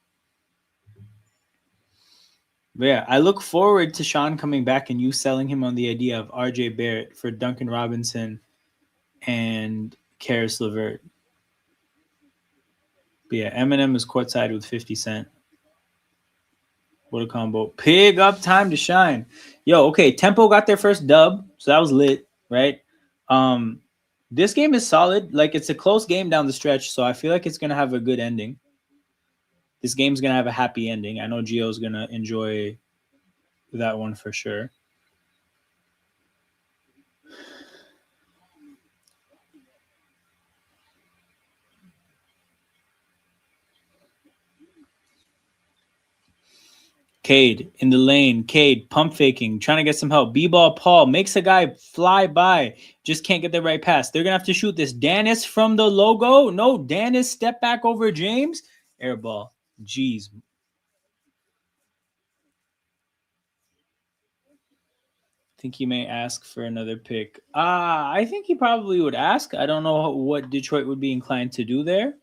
But yeah, I look forward to Sean coming back and you selling him on the idea of RJ Barrett for Duncan Robinson and Karis LeVert. But yeah, Eminem is courtside with 50 Cent. What a combo. Pig up time to shine. Yo, okay, Tempo got their first dub, so that was lit, right? This game is solid. Like, it's a close game down the stretch, so I feel like it's going to have a good ending. This game's going to have a happy ending. I know Gio's going to enjoy that one for sure. Cade in the lane. Cade pump faking, trying to get some help. B-ball Paul makes a guy fly by. Just can't get the right pass. They're going to have to shoot this. Danis from the logo. No, Danis step back over James. Air ball. Jeez. I think he may ask for another pick. I think he probably would ask. I don't know what Detroit would be inclined to do there.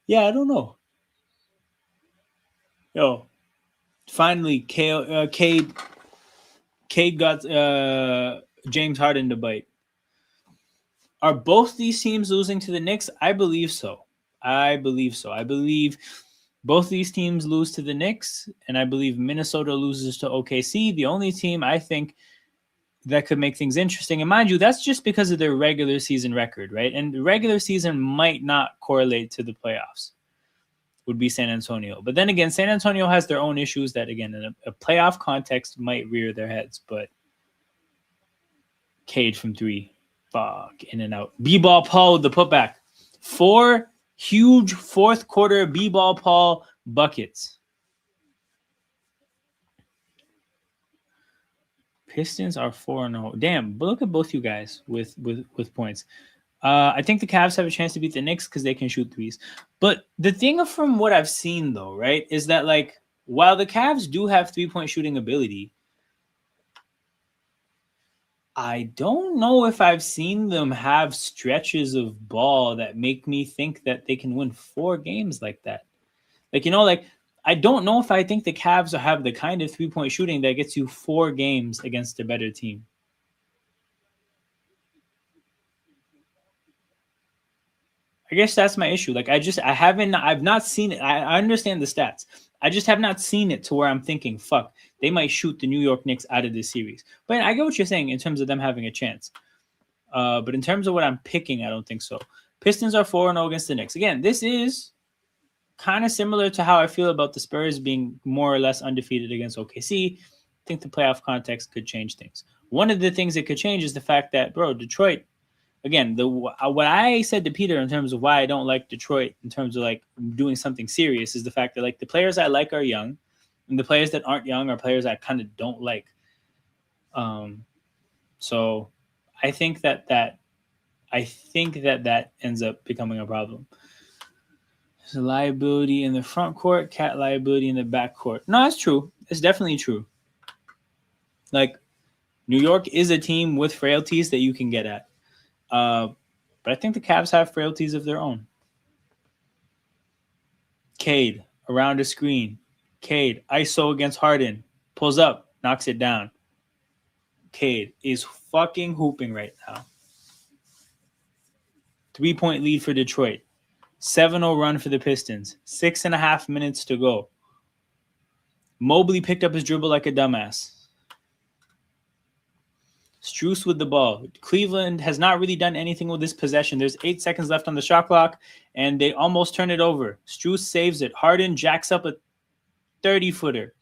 Yeah, I don't know. Yo, finally, Cade got James Harden to bite. Are both these teams losing to the Knicks? I believe so. I believe both these teams lose to the Knicks, and I believe Minnesota loses to OKC. The only team I think that could make things interesting, and mind you, that's just because of their regular season record, right? And the regular season might not correlate to the playoffs, would be San Antonio. But then again, San Antonio has their own issues that, again, in a playoff context might rear their heads. But Cade from three. Fuck, in and out. B-ball Paul with the putback. 4 huge fourth quarter B-ball Paul buckets. Pistons are 4-0. Damn, but look at both you guys with points. I think the Cavs have a chance to beat the Knicks because they can shoot threes. But the thing from what I've seen, though, right, is that, like, while the Cavs do have three-point shooting ability, I don't know if I've seen them have stretches of ball that make me think that they can win 4 games like that. Like, like, I don't know if I think the Cavs have the kind of three-point shooting that gets you 4 games against a better team. I guess that's my issue. Like, I've not seen it. I understand the stats. I just have not seen it to where I'm thinking, fuck, they might shoot the New York Knicks out of this series. But I get what you're saying in terms of them having a chance. But in terms of what I'm picking, I don't think so. Pistons are 4-0 against the Knicks. Again, this is kind of similar to how I feel about the Spurs being more or less undefeated against OKC. I think the playoff context could change things. One of the things it could change is the fact that, bro, Detroit, again, what I said to Peter in terms of why I don't like Detroit in terms of like doing something serious is the fact that like the players I like are young, and the players that aren't young are players I kind of don't like. So I think that ends up becoming a problem. There's a liability in the front court, cat liability in the back court. No, that's true. It's definitely true. Like, New York is a team with frailties that you can get at. But I think the Cavs have frailties of their own. Cade around a screen. Cade ISO against Harden. Pulls up, knocks it down. Cade is fucking hooping right now. 3-point lead for Detroit. 7-0 run for the Pistons. 6.5 minutes to go. Mobley picked up his dribble like a dumbass. Strus with the ball. Cleveland has not really done anything with this possession. There's 8 seconds left on the shot clock, and they almost turn it over. Strus saves it. Harden jacks up a 30-footer.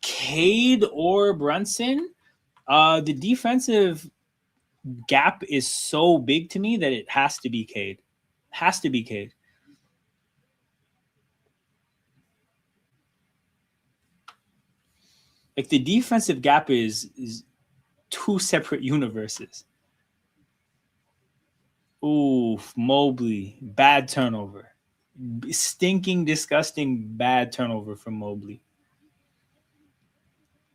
Cade or Brunson? The defensive gap is so big to me that it has to be Cade. Has to be Cade. Like the defensive gap is two separate universes. Ooh, Mobley, bad turnover. Stinking, disgusting, bad turnover from Mobley.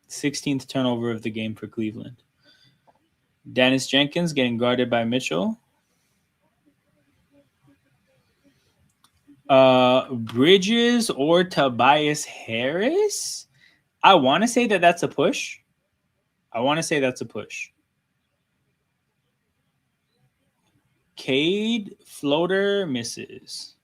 16th turnover of the game for Cleveland. Dennis Jenkins getting guarded by Mitchell. Bridges or Tobias Harris? I want to say that that's a push. Cade floater misses.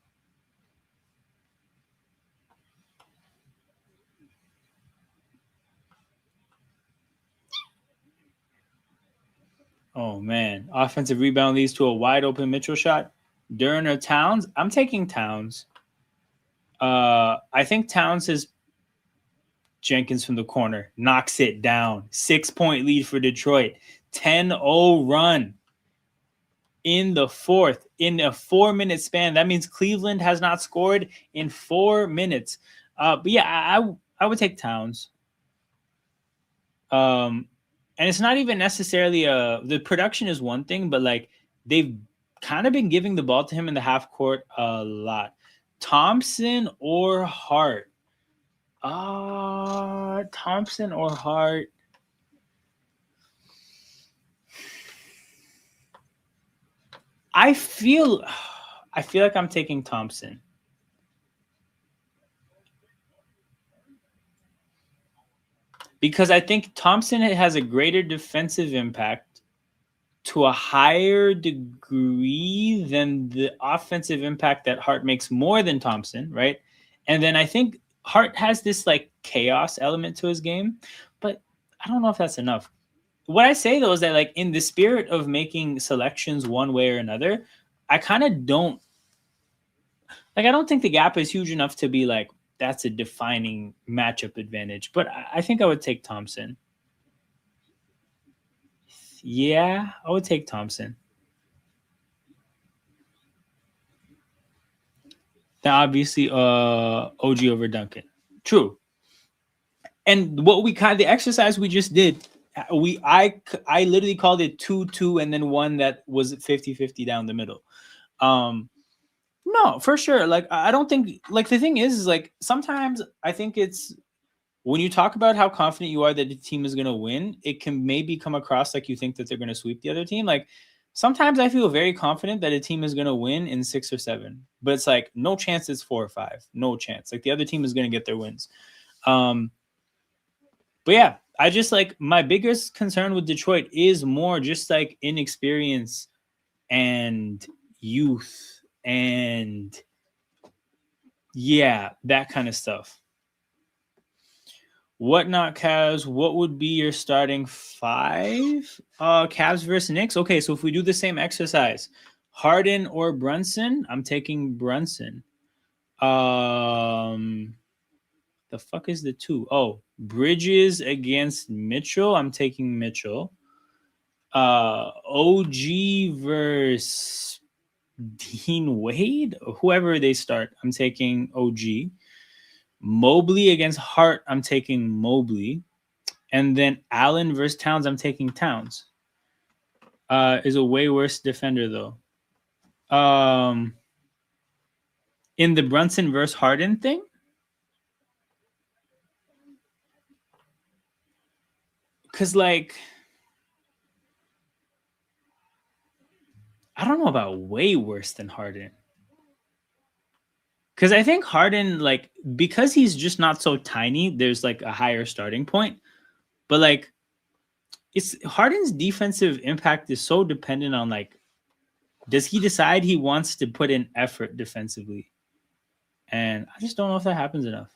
Oh man, offensive rebound leads to a wide open Mitchell shot. Durant or Towns? I'm taking Towns. I think Towns is Jenkins from the corner knocks it down. 6-point lead for Detroit. 10-0 run in the fourth in a 4-minute span. That means Cleveland has not scored in 4 minutes. But yeah, I would take Towns. And it's not even necessarily the production is one thing, but like they've kind of been giving the ball to him in the half court a lot. Thompson or Hart? Thompson or Hart? I feel like I'm taking Thompson. Because I think Thompson has a greater defensive impact to a higher degree than the offensive impact that Hart makes more than Thompson, right? And then I think Hart has this like chaos element to his game, but I don't know if that's enough. What I say though is that like in the spirit of making selections one way or another, I kind of don't like I don't think the gap is huge enough to be like that's a defining matchup advantage. But I think I would take Thompson. Yeah, I would take Thompson. Then obviously OG over Duncan. True. And what we kind the exercise we just did, I literally called it 2-2 and then one that was 50-50 down the middle. No, for sure. Like I don't think like the thing is like sometimes I think it's when you talk about how confident you are that the team is going to win, it can maybe come across like you think that they're going to sweep the other team. Like sometimes I feel very confident that a team is going to win in 6 or 7, but it's like no chance it's 4 or 5. No chance. Like the other team is going to get their wins. But yeah, I just like my biggest concern with Detroit is more just like inexperience and youth and yeah, that kind of stuff. Whatnot Cavs, what would be your starting 5? Cavs versus Knicks. Okay, so if we do the same exercise, Harden or Brunson, I'm taking Brunson. The fuck is the 2? Oh, Bridges against Mitchell. I'm taking Mitchell. OG versus Dean Wade, whoever they start, I'm taking OG. Mobley against Hart, I'm taking Mobley. And then Allen versus Towns, I'm taking Towns. Is a way worse defender though. In the Brunson versus Harden thing, because like I don't know about way worse than Harden. Because I think Harden, like, because he's just not so tiny, there's like a higher starting point. But like, it's Harden's defensive impact is so dependent on like, does he decide he wants to put in effort defensively? And I just don't know if that happens enough.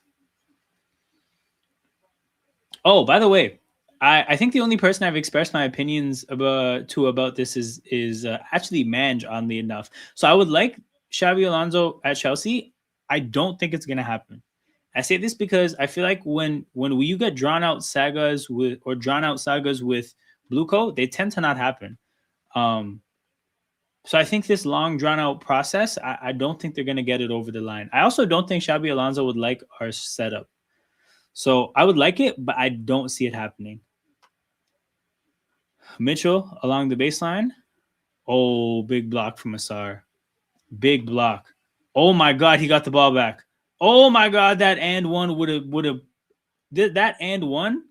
Oh, by the way, I think the only person I've expressed my opinions about this is actually Mange, oddly enough. So I would like Xabi Alonso at Chelsea. I don't think it's gonna happen. I say this because I feel like when you get drawn out sagas with Blueco, they tend to not happen. So I think this long drawn out process, I don't think they're gonna get it over the line. I also don't think Xabi Alonso would like our setup. So I would like it, but I don't see it happening. Mitchell along the baseline. Oh, big block from Asar. Big block. Oh my God, he got the ball back. Oh my God, that and one would have that and one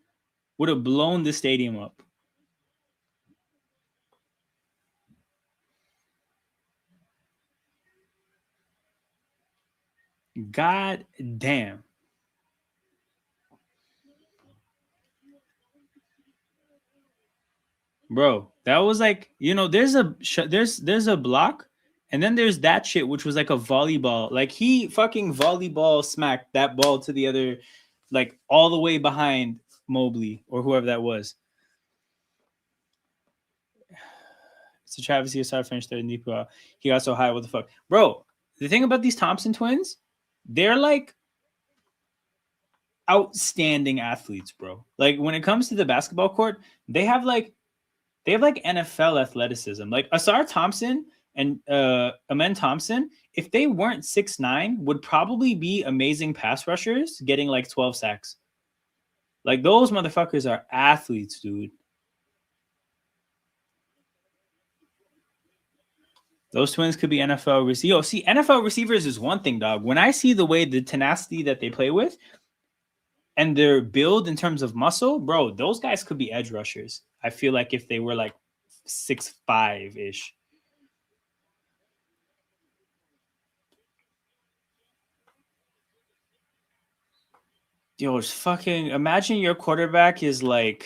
would have blown the stadium up. God damn. Bro, that was like, there's a block and then there's that shit which was like a volleyball. Like he fucking volleyball smacked that ball to the other, like all the way behind Mobley or whoever that was. It's a travesty. Asar finished third in the He got so high. What the fuck, bro? The thing about these Thompson twins, they're like outstanding athletes, bro. Like when it comes to the basketball court, they have like NFL athleticism. Like Asar Thompson and Amen Thompson, if they weren't 6'9", would probably be amazing pass rushers, getting like 12 sacks. Like those motherfuckers are athletes, dude. Those twins could be NFL receivers. Yo, see, NFL receivers is one thing, dog. When I see the way the tenacity that they play with and their build in terms of muscle, bro, those guys could be edge rushers. I feel like if they were like 6'5" Yo, it's fucking imagine your quarterback is like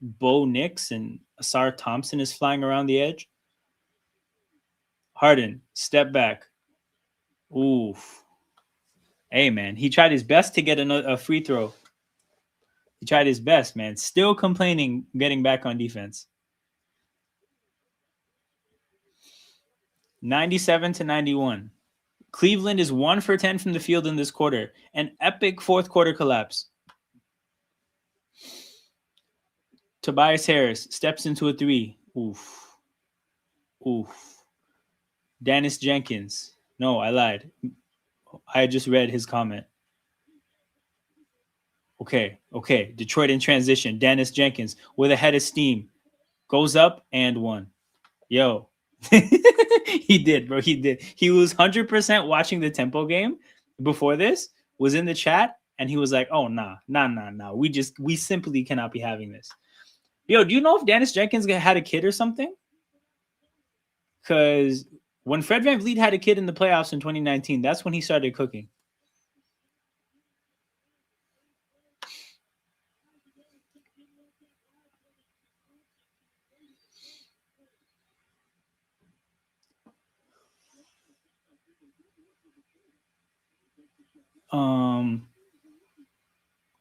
Bo Nix and Asar Thompson is flying around the edge. Harden, step back. Oof. Hey, man, he tried his best to get a free throw. He tried his best, man. Still complaining getting back on defense. 97-91. Cleveland is 1 for 10 from the field in this quarter. An epic fourth quarter collapse. Tobias Harris steps into a three. Oof. Oof. Dennis Jenkins. No, I lied. I just read his comment. Okay. Detroit in transition. Dennis Jenkins with a head of steam. Goes up and one. Yo. He did, bro. He did. He was 100% watching the tempo game before this, was in the chat, and he was like, oh, nah. We simply cannot be having this. Yo, do you know if Dennis Jenkins had a kid or something? Because when Fred VanVleet had a kid in the playoffs in 2019, that's when he started cooking.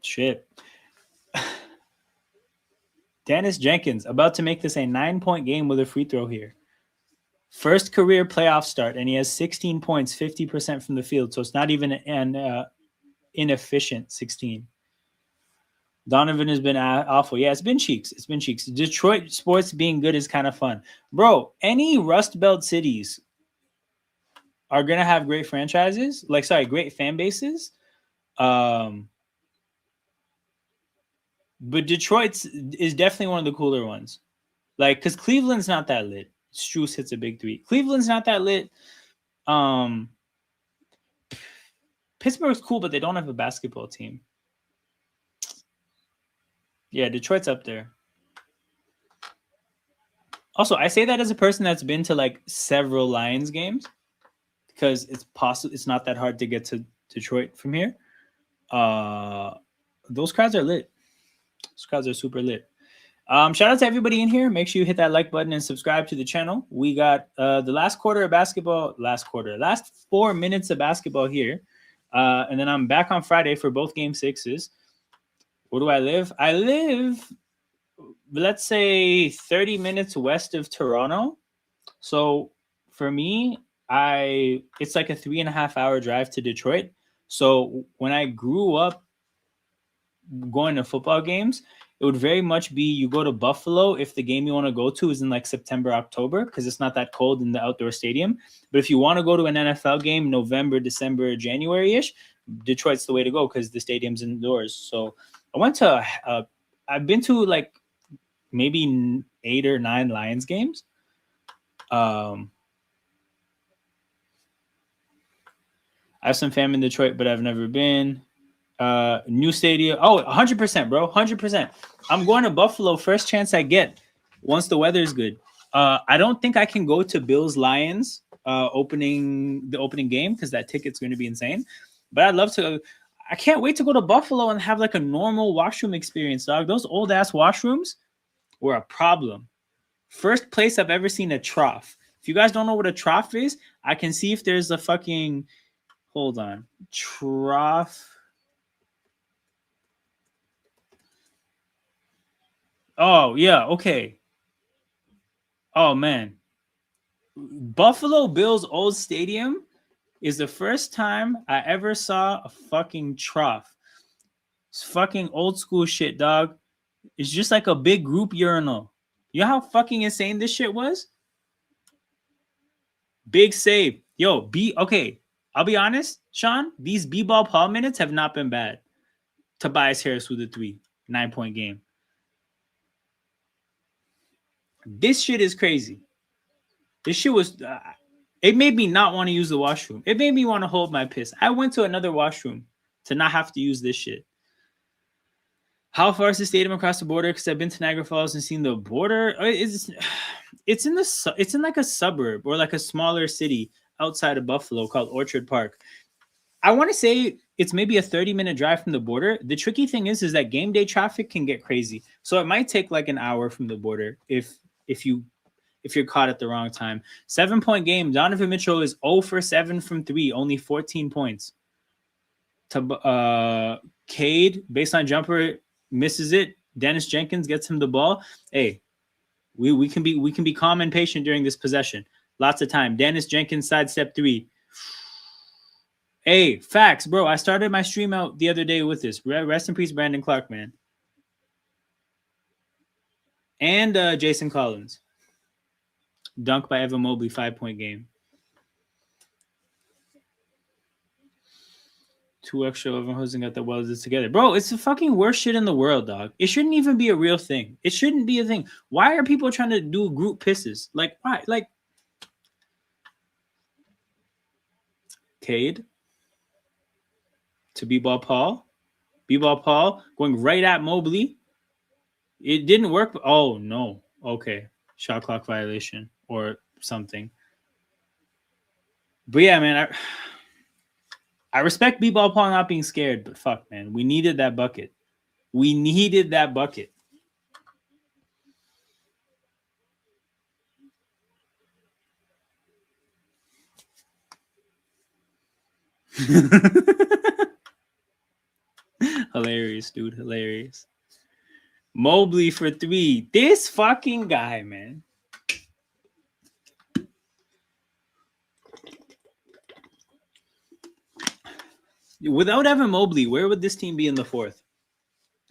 Shit. Dennis Jenkins about to make this a 9-point game with a free throw here. First career playoff start, and he has 16 points, 50% from the field. So it's not even an inefficient 16. Donovan has been awful. Yeah, it's been cheeks. Detroit sports being good is kind of fun. Bro, any Rust Belt cities are going to have great franchises. Great fan bases. But Detroit is definitely one of the cooler ones. Like, because Cleveland's not that lit. Strus hits a big three. Cleveland's not that lit. Pittsburgh's cool, but they don't have a basketball team. Yeah, Detroit's up there. Also, I say that as a person that's been to like several Lions games because it's not that hard to get to Detroit from here. Those crowds are lit. Those crowds are super lit. Shout out to everybody in here. Make sure you hit that like button and subscribe to the channel. We got the last 4 minutes of basketball here. And then I'm back on Friday for both game sixes. Where do I live? I live, let's say, 30 minutes west of Toronto. So for me, it's like a 3.5 hour drive to Detroit. So when I grew up going to football games, it would very much be you go to Buffalo if the game you want to go to is in like September, October, because it's not that cold in the outdoor stadium. But if you want to go to an NFL game, November, December, January-ish, Detroit's the way to go because the stadium's indoors. So I went to I've been to like maybe 8 or 9 Lions games. I have some family in Detroit, but I've never been. New stadium. Oh, 100%, bro. 100%. I'm going to Buffalo first chance I get once the weather is good. I don't think I can go to Bills Lions opening game because that ticket's going to be insane. But I'd love to. I can't wait to go to Buffalo and have like a normal washroom experience, dog. Those old ass washrooms were a problem. First place I've ever seen a trough. If you guys don't know what a trough is, I can see if there's a fucking hold on trough. Oh yeah, okay. Oh man, Buffalo Bills old stadium is the first time I ever saw a fucking trough. It's fucking old school shit, dog. It's just like a big group urinal. You know how fucking insane this shit was? Big save. Yo, okay. I'll be honest, Sean, these B-ball Paul minutes have not been bad. Tobias Harris with a 9-point game. This shit is crazy. This shit was... it made me not want to use the washroom. It made me want to hold my piss. I went to another washroom to not have to use this shit. How far is the stadium across the border? Because I've been to Niagara Falls and seen the border. It's in like a suburb or like a smaller city outside of Buffalo called Orchard Park. I want to say it's maybe a 30-minute drive from the border. The tricky thing is that game day traffic can get crazy. So it might take like an hour from the border if you're caught at the wrong time. 7-point game. Donovan Mitchell is 0 for 7 from 3, only 14 points. Cade, baseline jumper, misses it. Dennis Jenkins gets him the ball. Hey, we can be calm and patient during this possession. Lots of time. Dennis Jenkins sidestep 3. Hey, facts, bro. I started my stream out the other day with this. Rest in peace, Brandon Clark, man. And Jason Collins. Dunk by Evan Mobley, 5-point game. 2 extra over Hosen got that welded together. Bro, it's the fucking worst shit in the world, dog. It shouldn't even be a real thing. It shouldn't be a thing. Why are people trying to do group pisses? Like, why? Like, Cade to B-ball Paul. B-ball Paul going right at Mobley. It didn't work. Oh, no. Okay. Shot clock violation or something. But yeah, man, I respect B-ball Paul not being scared, but fuck, man. We needed that bucket. We needed that bucket. Hilarious, dude. Hilarious. Mobley for 3. This fucking guy, man. Without Evan Mobley, where would this team be in the fourth?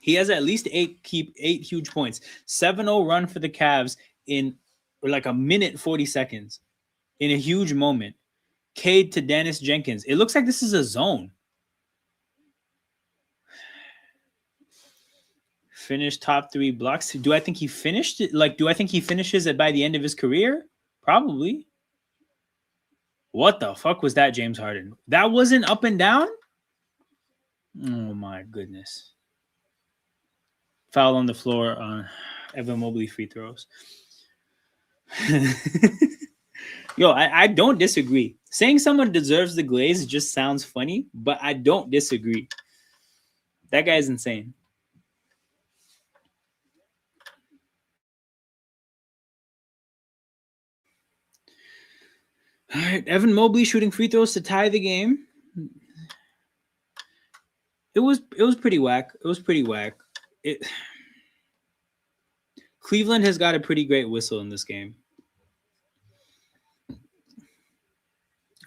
He has at least 8 huge points. 7-0 run for the Cavs in like a minute 40 seconds in a huge moment. Cade to Dennis Jenkins. It looks like this is a zone. Finished top 3 blocks. Do I think he finished it? Like, do I think he finishes it by the end of his career? Probably. What the fuck was that, James Harden? That wasn't up and down? Oh my goodness. Foul on the floor on Evan Mobley free throws. Yo, I don't disagree. Saying someone deserves the glaze just sounds funny, but I don't disagree. That guy's insane. All right, Evan Mobley shooting free throws to tie the game. It was pretty whack. It was pretty whack. Cleveland has got a pretty great whistle in this game.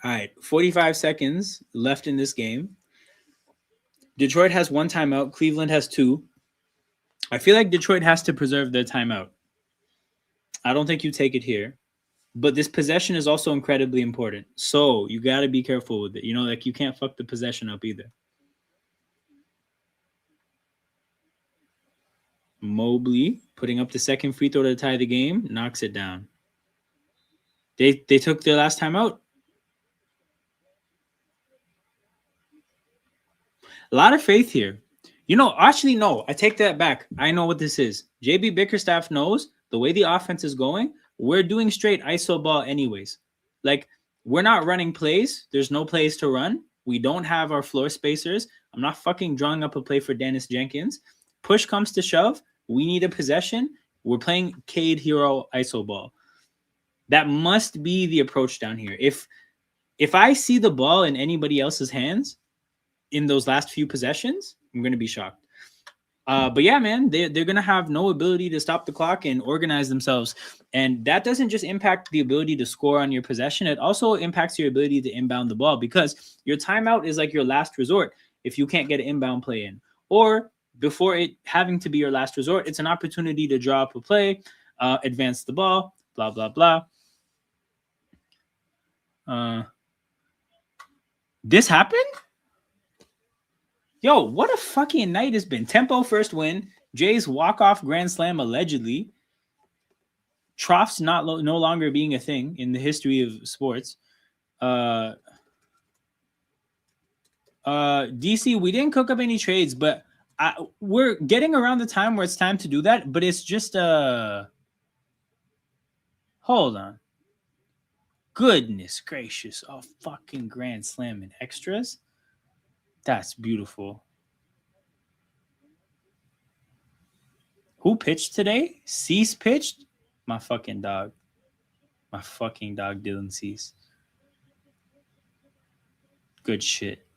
All right, 45 seconds left in this game. Detroit has 1 timeout. Cleveland has 2. I feel like Detroit has to preserve their timeout. I don't think you take it here. But this possession is also incredibly important. So you got to be careful with it. You know, like you can't fuck the possession up either. Mobley putting up the second free throw to tie the game, knocks it down. They took their last time out. A lot of faith here. You know, actually, no, I take that back. I know what this is. JB Bickerstaff knows the way the offense is going, we're doing straight ISO ball anyways. Like, we're not running plays. There's no plays to run. We don't have our floor spacers. I'm not fucking drawing up a play for Dennis Jenkins. Push comes to shove. We need a possession. We're playing Cade Hero ISO ball. That must be the approach down here. If I see the ball in anybody else's hands in those last few possessions, I'm going to be shocked. But yeah, man, they're going to have no ability to stop the clock and organize themselves. And that doesn't just impact the ability to score on your possession. It also impacts your ability to inbound the ball, because your timeout is like your last resort if you can't get an inbound play in. Or before it having to be your last resort, it's an opportunity to draw up a play, advance the ball, blah, blah, blah. This happened? Yo, what a fucking night it's been. Tempo first win. Jay's walk-off grand slam allegedly. Troughs no longer being a thing in the history of sports. DC, we didn't cook up any trades, but we're getting around the time where it's time to do that, but it's just hold on. Goodness gracious, a fucking grand slam and extras. That's beautiful. Who pitched today? Cease pitched? My fucking dog. My fucking dog, Dylan Cease. Good shit.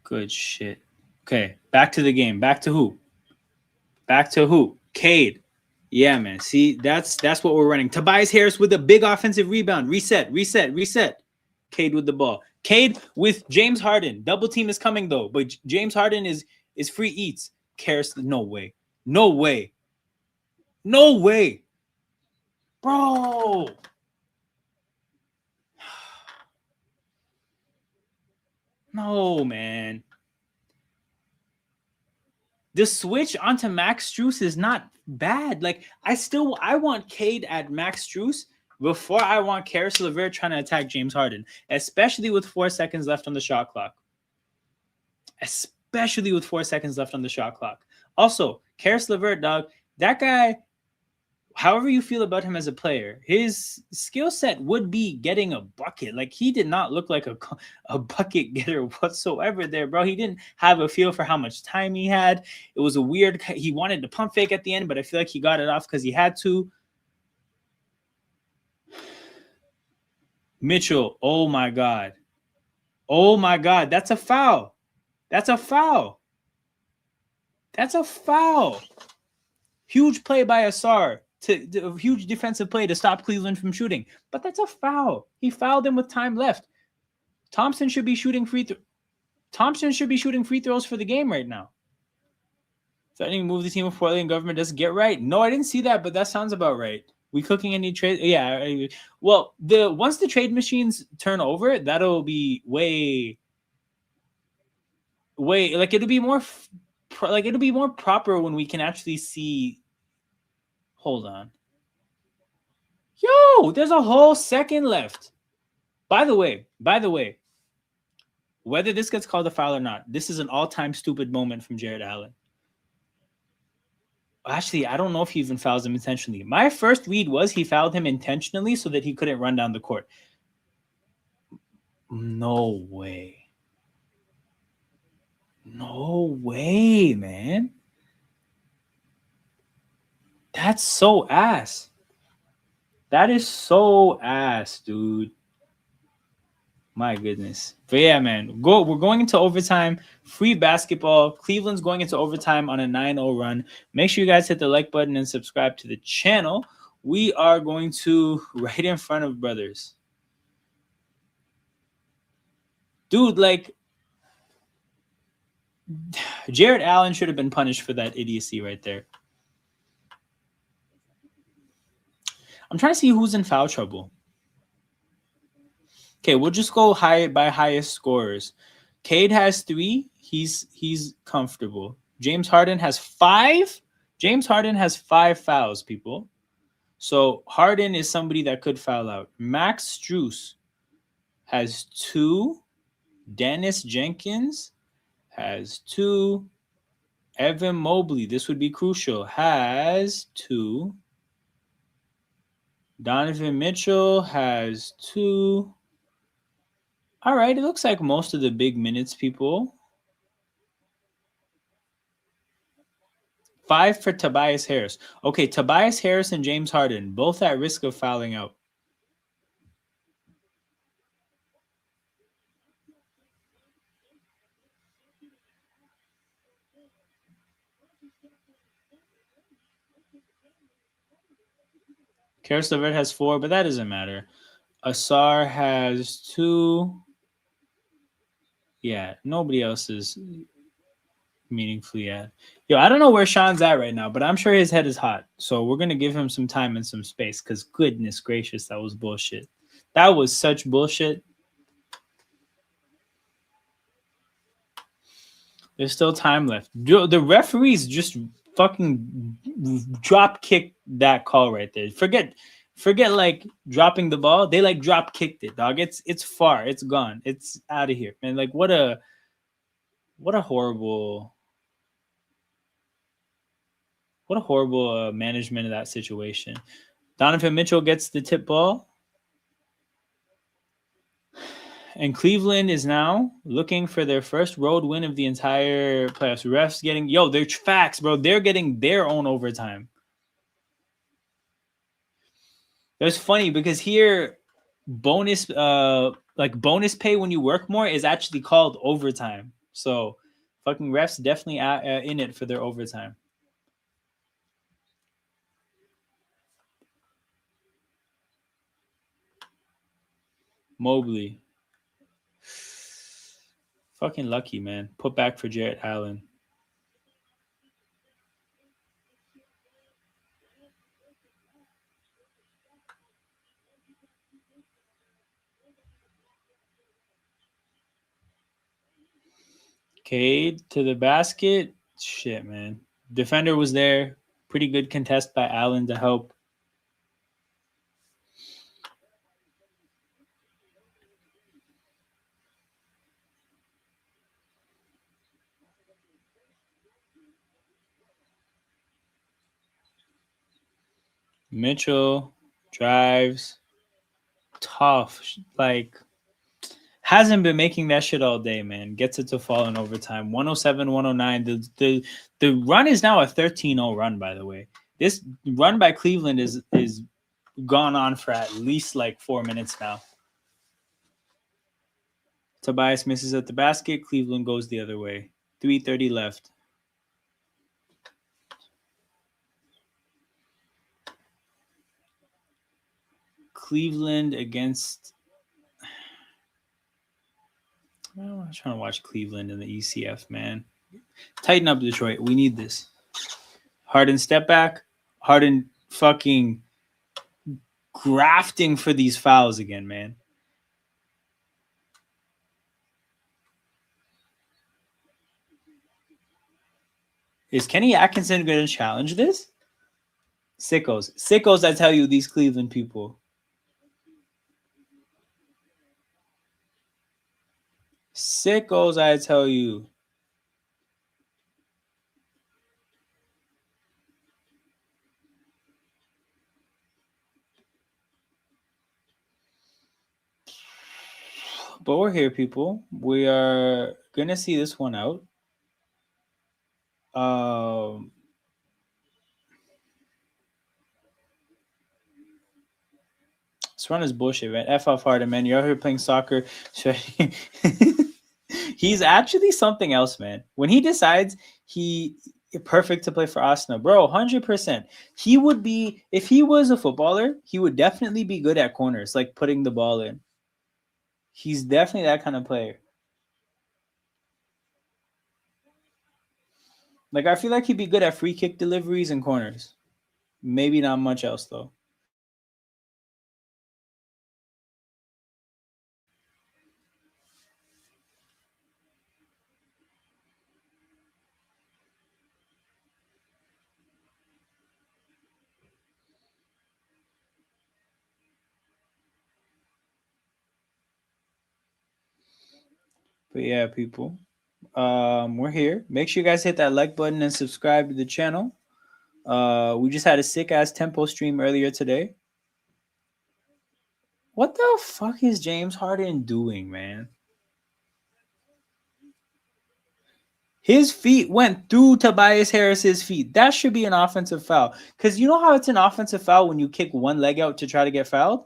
Good shit. Okay, back to the game. Back to who? Back to who? Cade. Yeah, man. See, that's what we're running. Tobias Harris with a big offensive rebound. Reset. Cade with the ball. Cade with James Harden. Double team is coming though, but James Harden is free eats. Harris, no way. No way. No way. Bro. No, man. The switch onto Max Strus is not bad. Like, I want Cade at Max Strus before I want Caris LeVert trying to attack James Harden, especially with 4 seconds left on the shot clock. Also, Caris LeVert, dog, that guy, however you feel about him as a player, his skill set would be getting a bucket. Like, he did not look like a bucket getter whatsoever there, bro. He didn't have a feel for how much time he had. It was a weird, he wanted to pump fake at the end, but I feel like he got it off because he had to. Mitchell, oh my God. That's a foul. Huge play by Asar. A huge defensive play to stop Cleveland from shooting. But that's a foul. He fouled him with time left. Thompson should be shooting free throws for the game right now. Threatening to move the team before the government doesn't get right. No, I didn't see that, but that sounds about right. We cooking any trade? Yeah. Well, once the trade machines turn over, that'll be way like it'll be more proper when we can actually see. Hold on. Yo, there's a whole second left. By the way, whether this gets called a foul or not, this is an all-time stupid moment from Jared Allen. Actually, I don't know if he even fouls him intentionally. My first read was he fouled him intentionally so that he couldn't run down the court. No way, man. That's so ass. That is so ass, dude. My goodness. But yeah, man, we're going into overtime. Free basketball. Cleveland's going into overtime on a 9-0 run. Make sure you guys hit the like button and subscribe to the channel. We are going to right in front of brothers. Dude, like, Jared Allen should have been punished for that idiocy right there. I'm trying to see who's in foul trouble. Okay, we'll just go high by highest scorers. Cade has 3. He's comfortable. James Harden has 5. James Harden has 5 fouls, people. So Harden is somebody that could foul out. Max Strus has 2. Dennis Jenkins has 2. Evan Mobley, this would be crucial, has 2. Donovan Mitchell has 2. All right, it looks like most of the big minutes people. 5 for Tobias Harris. Okay, Tobias Harris and James Harden, both at risk of fouling out. Karis LeVert has 4, but that doesn't matter. Asar has 2. Yeah, nobody else is meaningfully at. Yo, I don't know where Sean's at right now, but I'm sure his head is hot. So we're gonna give him some time and some space. Cause goodness gracious, that was bullshit. That was such bullshit. There's still time left. The referees just fucking drop kicked that call right there. Forget like dropping the ball. They like drop kicked it, dog. It's far. It's gone. It's out of here, man. Like what a horrible management of that situation. Donovan Mitchell gets the tip ball. And Cleveland is now looking for their first road win of the entire playoffs. Refs getting, they're facts, bro. They're getting their own overtime. It's funny because here, bonus pay when you work more is actually called overtime. So, fucking refs definitely in it for their overtime. Mobley. Fucking lucky, man. Put back for Jarrett Allen. Cade to the basket. Shit, man. Defender was there. Pretty good contest by Allen to help. Mitchell drives. Tough. Like, hasn't been making that shit all day, man. Gets it to fall in overtime. 107, 109. The run is now a 13-0 run, by the way. This run by Cleveland is gone on for at least like 4 minutes now. Tobias misses at the basket. Cleveland goes the other way. 3:30 left. Cleveland against. I'm trying to watch Cleveland in the ECF, man. Tighten up, Detroit. We need this. Harden step back. Harden fucking grafting for these fouls again, man. Is Kenny Atkinson going to challenge this? Sickos, I tell you, these Cleveland people. Sickos, I tell you. But we're here, people. We are going to see this one out. This run is bullshit, man. F off Harden, man. You're out here playing soccer. He's actually something else, man. When he decides he perfect to play for Arsenal, bro, 100%. He would be, if he was a footballer, he would definitely be good at corners, like putting the ball in. He's definitely that kind of player. Like, I feel like he'd be good at free kick deliveries and corners. Maybe not much else, though. But yeah, people, we're here. Make sure you guys hit that like button and subscribe to the channel. We just had a sick ass tempo stream earlier today. What the fuck is James Harden doing, man? His feet went through Tobias Harris's feet. That should be an offensive foul. Because you know how it's an offensive foul when you kick one leg out to try to get fouled?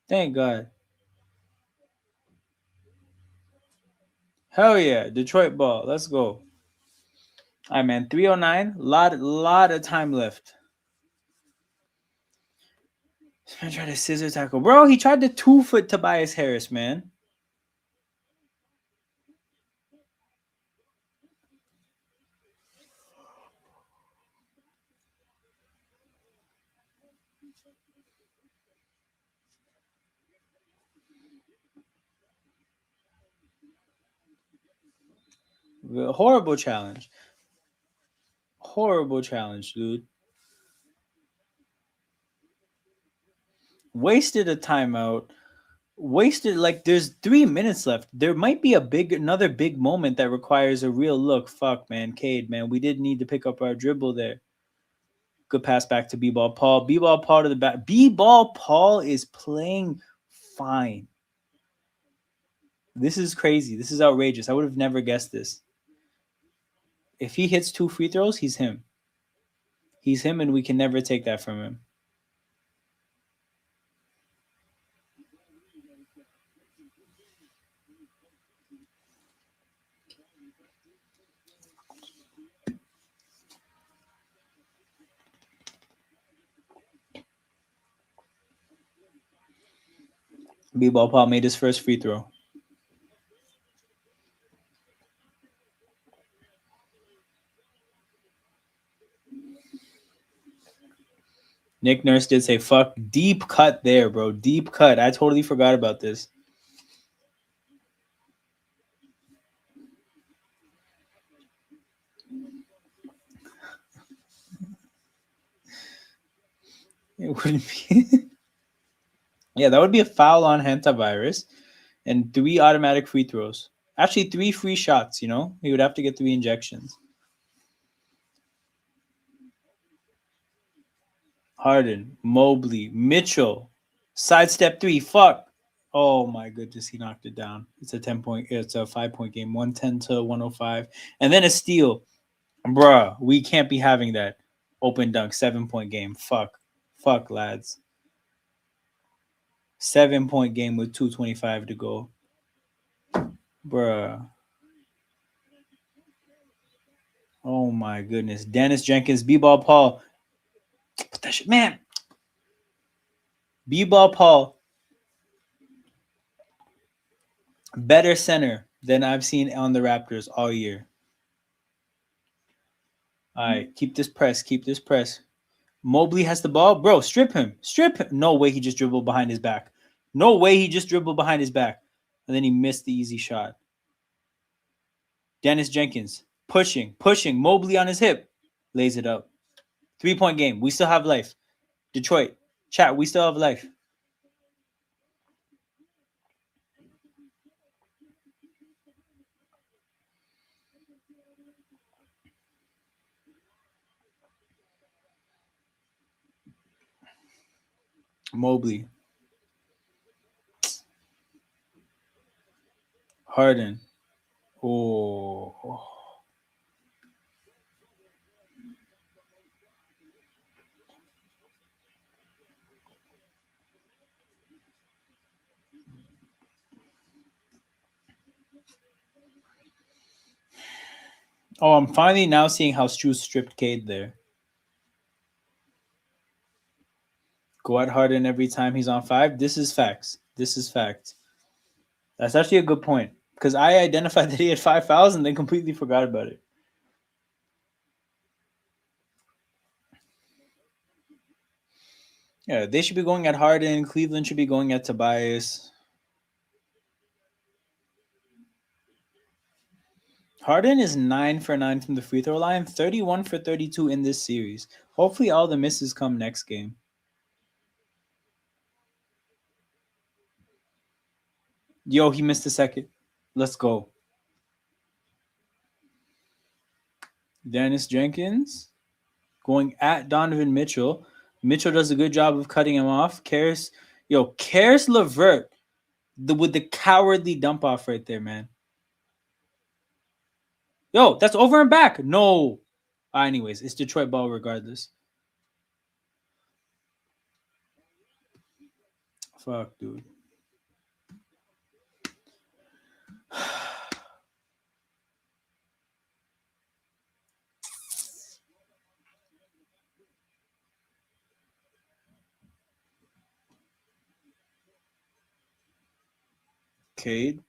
Thank God. Hell yeah. Detroit ball. Let's go. All right, man. 309. Lot of time left. This man tried to scissor tackle. Bro, he tried to 2-foot Tobias Harris, man. Horrible challenge. Horrible challenge, dude. Wasted a timeout. Wasted, like, there's 3 minutes left. There might be another big moment that requires a real look. Fuck, man. Cade, man. We did need to pick up our dribble there. Good pass back to B-Ball Paul. B-Ball Paul to the back. B-Ball Paul is playing fine. This is crazy. This is outrageous. I would have never guessed this. If he hits 2 free throws, he's him. He's him, and we can never take that from him. B-Ball Paul made his first free throw. Nick Nurse did say, fuck, deep cut there, bro. Deep cut. I totally forgot about this. It wouldn't be. Yeah, that would be a foul on Hantavirus and 3 automatic free throws. Actually, 3 free shots, you know? He would have to get 3 injections. Harden, Mobley, Mitchell, sidestep 3. Fuck. Oh my goodness, he knocked it down. It's a 5-point game, 110 to 105. And then a steal. Bruh, we can't be having that. Open dunk, 7-point game. Fuck, lads. 7-point game with 2:25 to go. Bruh. Oh my goodness. Dennis Jenkins, B-Ball Paul. Put that shit, man. B-Ball Paul. Better center than I've seen on the Raptors all year. All right, keep this press. Mobley has the ball. Bro, strip him. No way he just dribbled behind his back. And then he missed the easy shot. Dennis Jenkins, pushing. Mobley on his hip. Lays it up. 3-point game. We still have life. Detroit, chat, we still have life. Mobley. Harden. Oh. Oh, I'm finally now seeing how Stu stripped Cade there. Go at Harden every time he's on 5. This is facts. That's actually a good point. Because I identified that he had 5 fouls and then completely forgot about it. Yeah, they should be going at Harden. Cleveland should be going at Tobias. Harden is 9 for 9 from the free throw line, 31 for 32 in this series. Hopefully all the misses come next game. Yo, he missed a second. Let's go. Dennis Jenkins going at Donovan Mitchell. Mitchell does a good job of cutting him off. Karis LeVert with the cowardly dump off right there, man. Yo, that's over and back. No. Anyways, it's Detroit ball regardless. Fuck, dude. Cade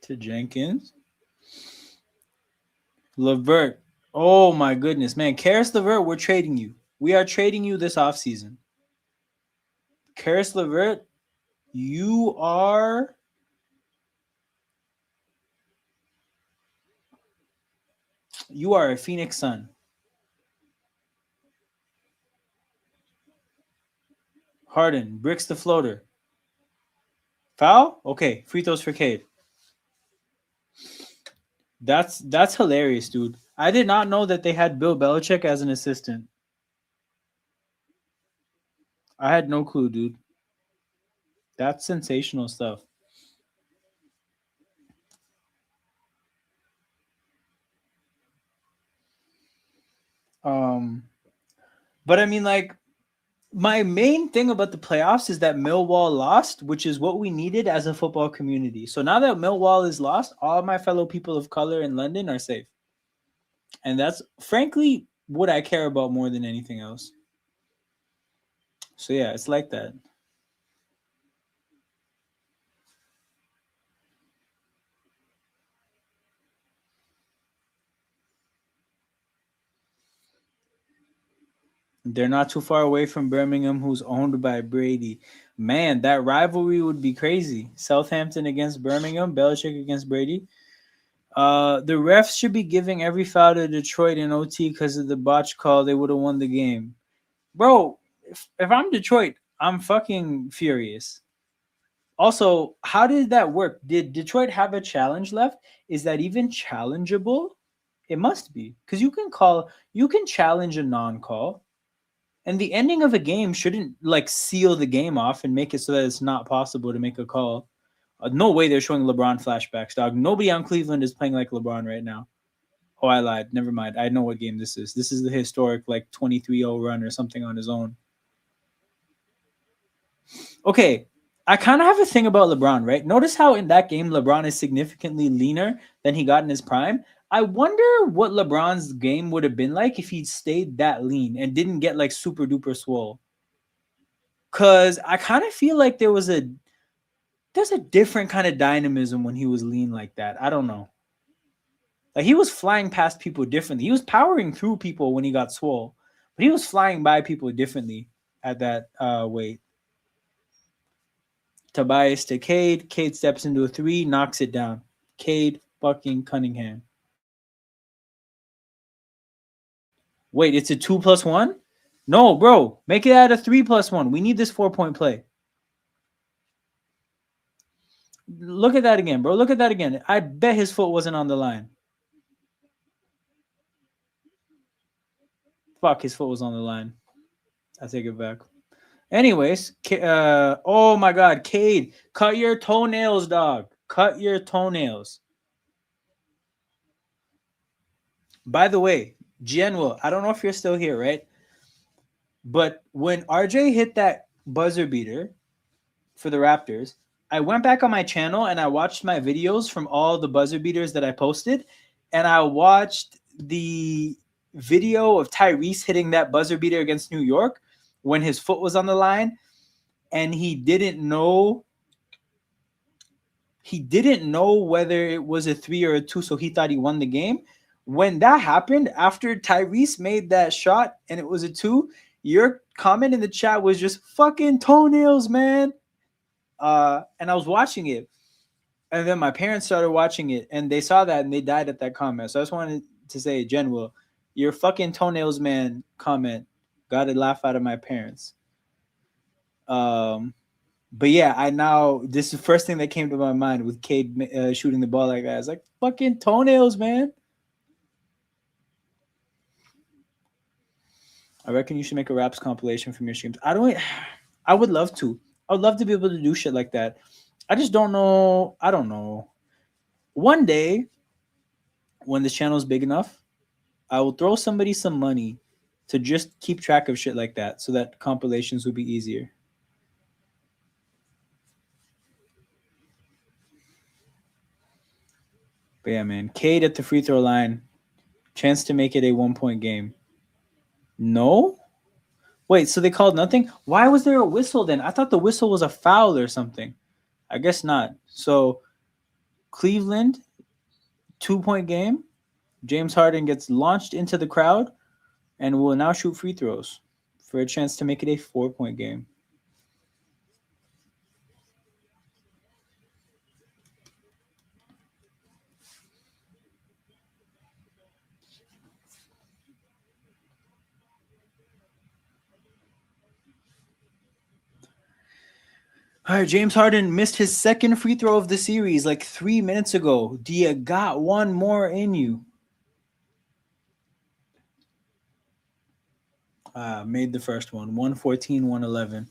to Jenkins. LeVert. Oh my goodness, man. Karis LeVert, we're trading you. We are trading you this offseason. Karis LeVert, you are a Phoenix Sun. Harden bricks the floater. Foul? Okay, free throws for Cade. That's hilarious, dude. I did not know that they had Bill Belichick as an assistant. I had no clue, dude. That's sensational stuff. But I mean, like, my main thing about the playoffs is that Millwall lost, which is what we needed as a football community. So now that Millwall is lost, all my fellow people of color in London are safe. And that's frankly what I care about more than anything else. So yeah, it's like that. They're not too far away from Birmingham, who's owned by Brady. Man, that rivalry would be crazy. Southampton against Birmingham, Belichick against Brady. The refs should be giving every foul to Detroit in OT because of the botch call. They would have won the game. Bro, if I'm Detroit, I'm fucking furious. Also, how did that work? Did Detroit have a challenge left? Is that even challengeable? It must be. Because you can challenge a non-call. And the ending of a game shouldn't like seal the game off and make it so that it's not possible to make a call. No way they're showing LeBron flashbacks, dog. Nobody on Cleveland is playing like LeBron right now. Oh, I lied. Never mind. I know what game this is. This is the historic like 23-0 run or something on his own. Okay, I kind of have a thing about LeBron, right? Notice how in that game LeBron is significantly leaner than he got in his prime. I wonder what LeBron's game would have been like if he'd stayed that lean and didn't get like super duper swole. Cause I kind of feel like there's a different kind of dynamism when he was lean like that. I don't know. Like he was flying past people differently. He was powering through people when he got swole, but he was flying by people differently at that weight. Tobias to Cade. Cade steps into a three, knocks it down. Cade fucking Cunningham. Wait, it's a 2+1? No, bro. Make it at a 3+1. We need this 4-point play. Look at that again, bro. Look at that again. I bet his foot wasn't on the line. Fuck, his foot was on the line. I take it back. Anyways, oh my God, Cade, cut your toenails, dog. Cut your toenails. By the way, Genwell, I don't know if you're still here, right? But when RJ hit that buzzer beater for the Raptors, I went back on my channel and I watched my videos from all the buzzer beaters that I posted. And I watched the video of Tyrese hitting that buzzer beater against New York when his foot was on the line. And he didn't know whether it was a 3 or a 2, so he thought he won the game. When that happened, after Tyrese made that shot and it was a 2, your comment in the chat was just fucking toenails, man. And I was watching it. And then my parents started watching it, and they saw that, and they died at that comment. So I just wanted to say, General, your fucking toenails, man, comment got a laugh out of my parents. But yeah, this is the first thing that came to my mind with Cade shooting the ball like that. I was like, fucking toenails, man. I reckon you should make a raps compilation from your streams. I would love to. I would love to be able to do shit like that. I just don't know. I don't know. One day, when this channel is big enough, I will throw somebody some money to just keep track of shit like that so that compilations would be easier. But yeah, man. Cade at the free throw line. Chance to make it a 1-point game. No? Wait, so they called nothing? Why was there a whistle then? I thought the whistle was a foul or something. I guess not. So Cleveland, 2-point game. James Harden gets launched into the crowd and will now shoot free throws for a chance to make it a 4-point game. All right, James Harden missed his second free throw of the series like 3 minutes ago. Do you got one more in you? Made the first one. 114, 111.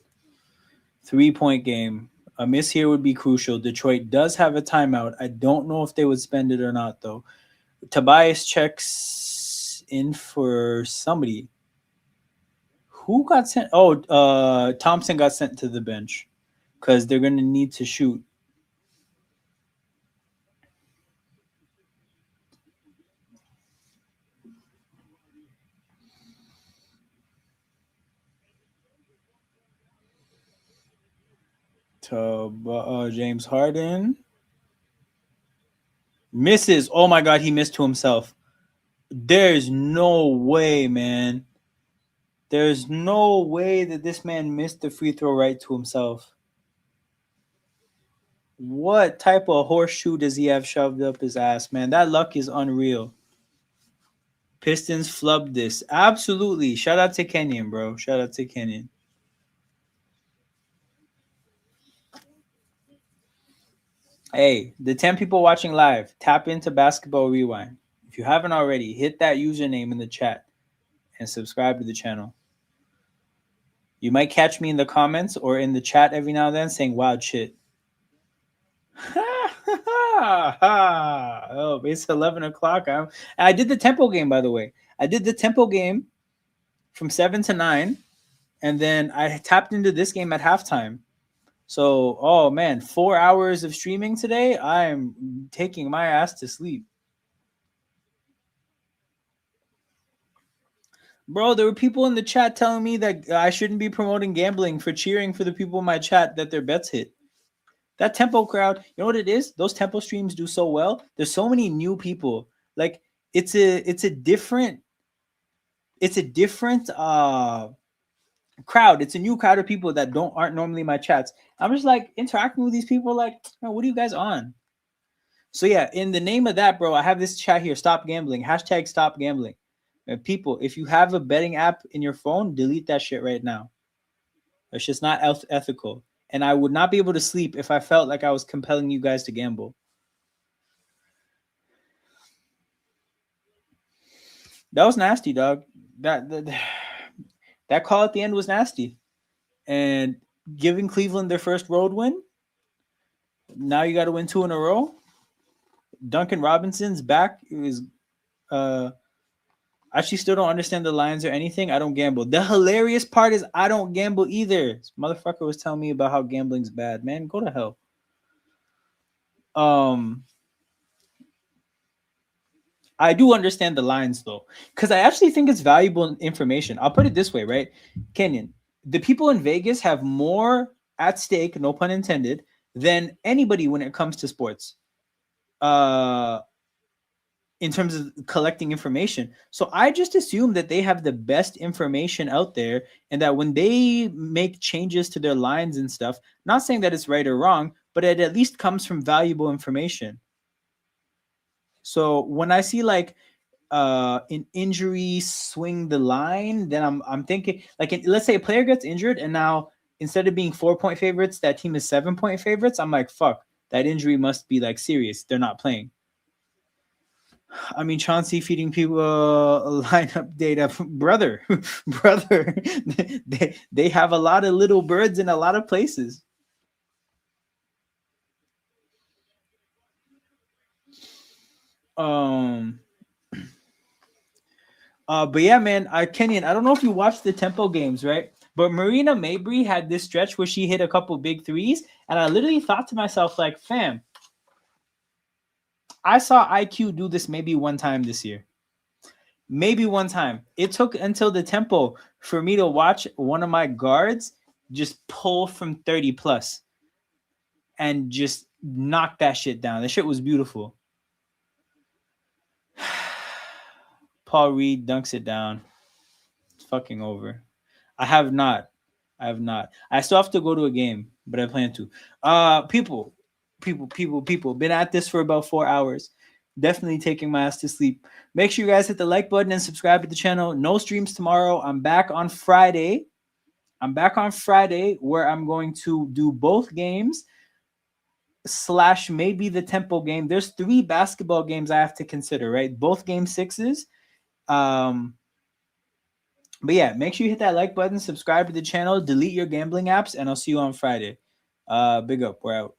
3-point game. A miss here would be crucial. Detroit does have a timeout. I don't know if they would spend it or not, though. Tobias checks in for somebody. Who got sent? Oh, Thompson got sent to the bench because they're going to need to shoot. James Harden misses. Oh my God, he missed to himself. There's no way, man. There's no way that this man missed the free throw right to himself. What type of horseshoe does he have shoved up his ass, man? That luck is unreal. Pistons flubbed this. Absolutely. Shout out to Kenyon, bro. Shout out to Kenyon. Hey, the 10 people watching live, tap into Basketball Rewind. If you haven't already, hit that username in the chat and subscribe to the channel. You might catch me in the comments or in the chat every now and then saying wild shit. Oh, it's 11 o'clock. I did the tempo game, by the way. I did the tempo game from 7 to 9, and then I tapped into this game at halftime. So, oh man, 4 hours of streaming today. I'm taking my ass to sleep. Bro, there were people in the chat telling me that I shouldn't be promoting gambling for cheering for the people in my chat that their bets hit. That tempo crowd, you know what it is? Those tempo streams do so well. There's so many new people. Like it's a different crowd. It's a new crowd of people that aren't normally my chats. I'm just like interacting with these people like, oh, what are you guys on? So yeah, in the name of that, bro, I have this chat here, stop gambling, # stop gambling. And people, if you have a betting app in your phone, delete that shit right now. It's just not ethical. And I would not be able to sleep if I felt like I was compelling you guys to gamble. That was nasty, dog. That call at the end was nasty. And giving Cleveland their first road win, now you got to win 2 in a row. Duncan Robinson's back. It was I actually still don't understand the lines or anything. I don't gamble. The hilarious part is I don't gamble either. This motherfucker was telling me about how gambling's bad. Man, go to hell. I do understand the lines though, because I actually think it's valuable information. I'll put it this way, right? Kenyon, the people in Vegas have more at stake, no pun intended, than anybody when it comes to sports. In terms of collecting information. So I just assume that they have the best information out there and that when they make changes to their lines and stuff, not saying that it's right or wrong, but it at least comes from valuable information. So when I see like an injury swing the line, then I'm thinking like let's say a player gets injured and now instead of being 4-point favorites, that team is 7-point favorites. I'm like, fuck, that injury must be like serious. They're not playing. I mean, Chauncey feeding people lineup data, brother, brother. They have a lot of little birds in a lot of places. But yeah, man, Kenyon, I don't know if you watched the Tempo games, right? But Marina Mabrey had this stretch where she hit a couple big threes, and I literally thought to myself, like, fam, I saw IQ do this maybe one time this year. Maybe one time. It took until the Tempo for me to watch one of my guards just pull from 30 plus and just knock that shit down. That shit was beautiful. Paul Reed dunks it down. It's fucking over. I have not. I still have to go to a game, but I plan to. People. Been at this for about 4 hours. Definitely taking my ass to sleep. Make sure you guys hit the like button and subscribe to the channel. No streams tomorrow. I'm back on Friday. Where I'm going to do both games / maybe the Tempo game. There's 3 basketball games I have to consider, right? Both game 6s. But yeah, make sure you hit that like button, subscribe to the channel, delete your gambling apps, and I'll see you on Friday. Big up. We're out.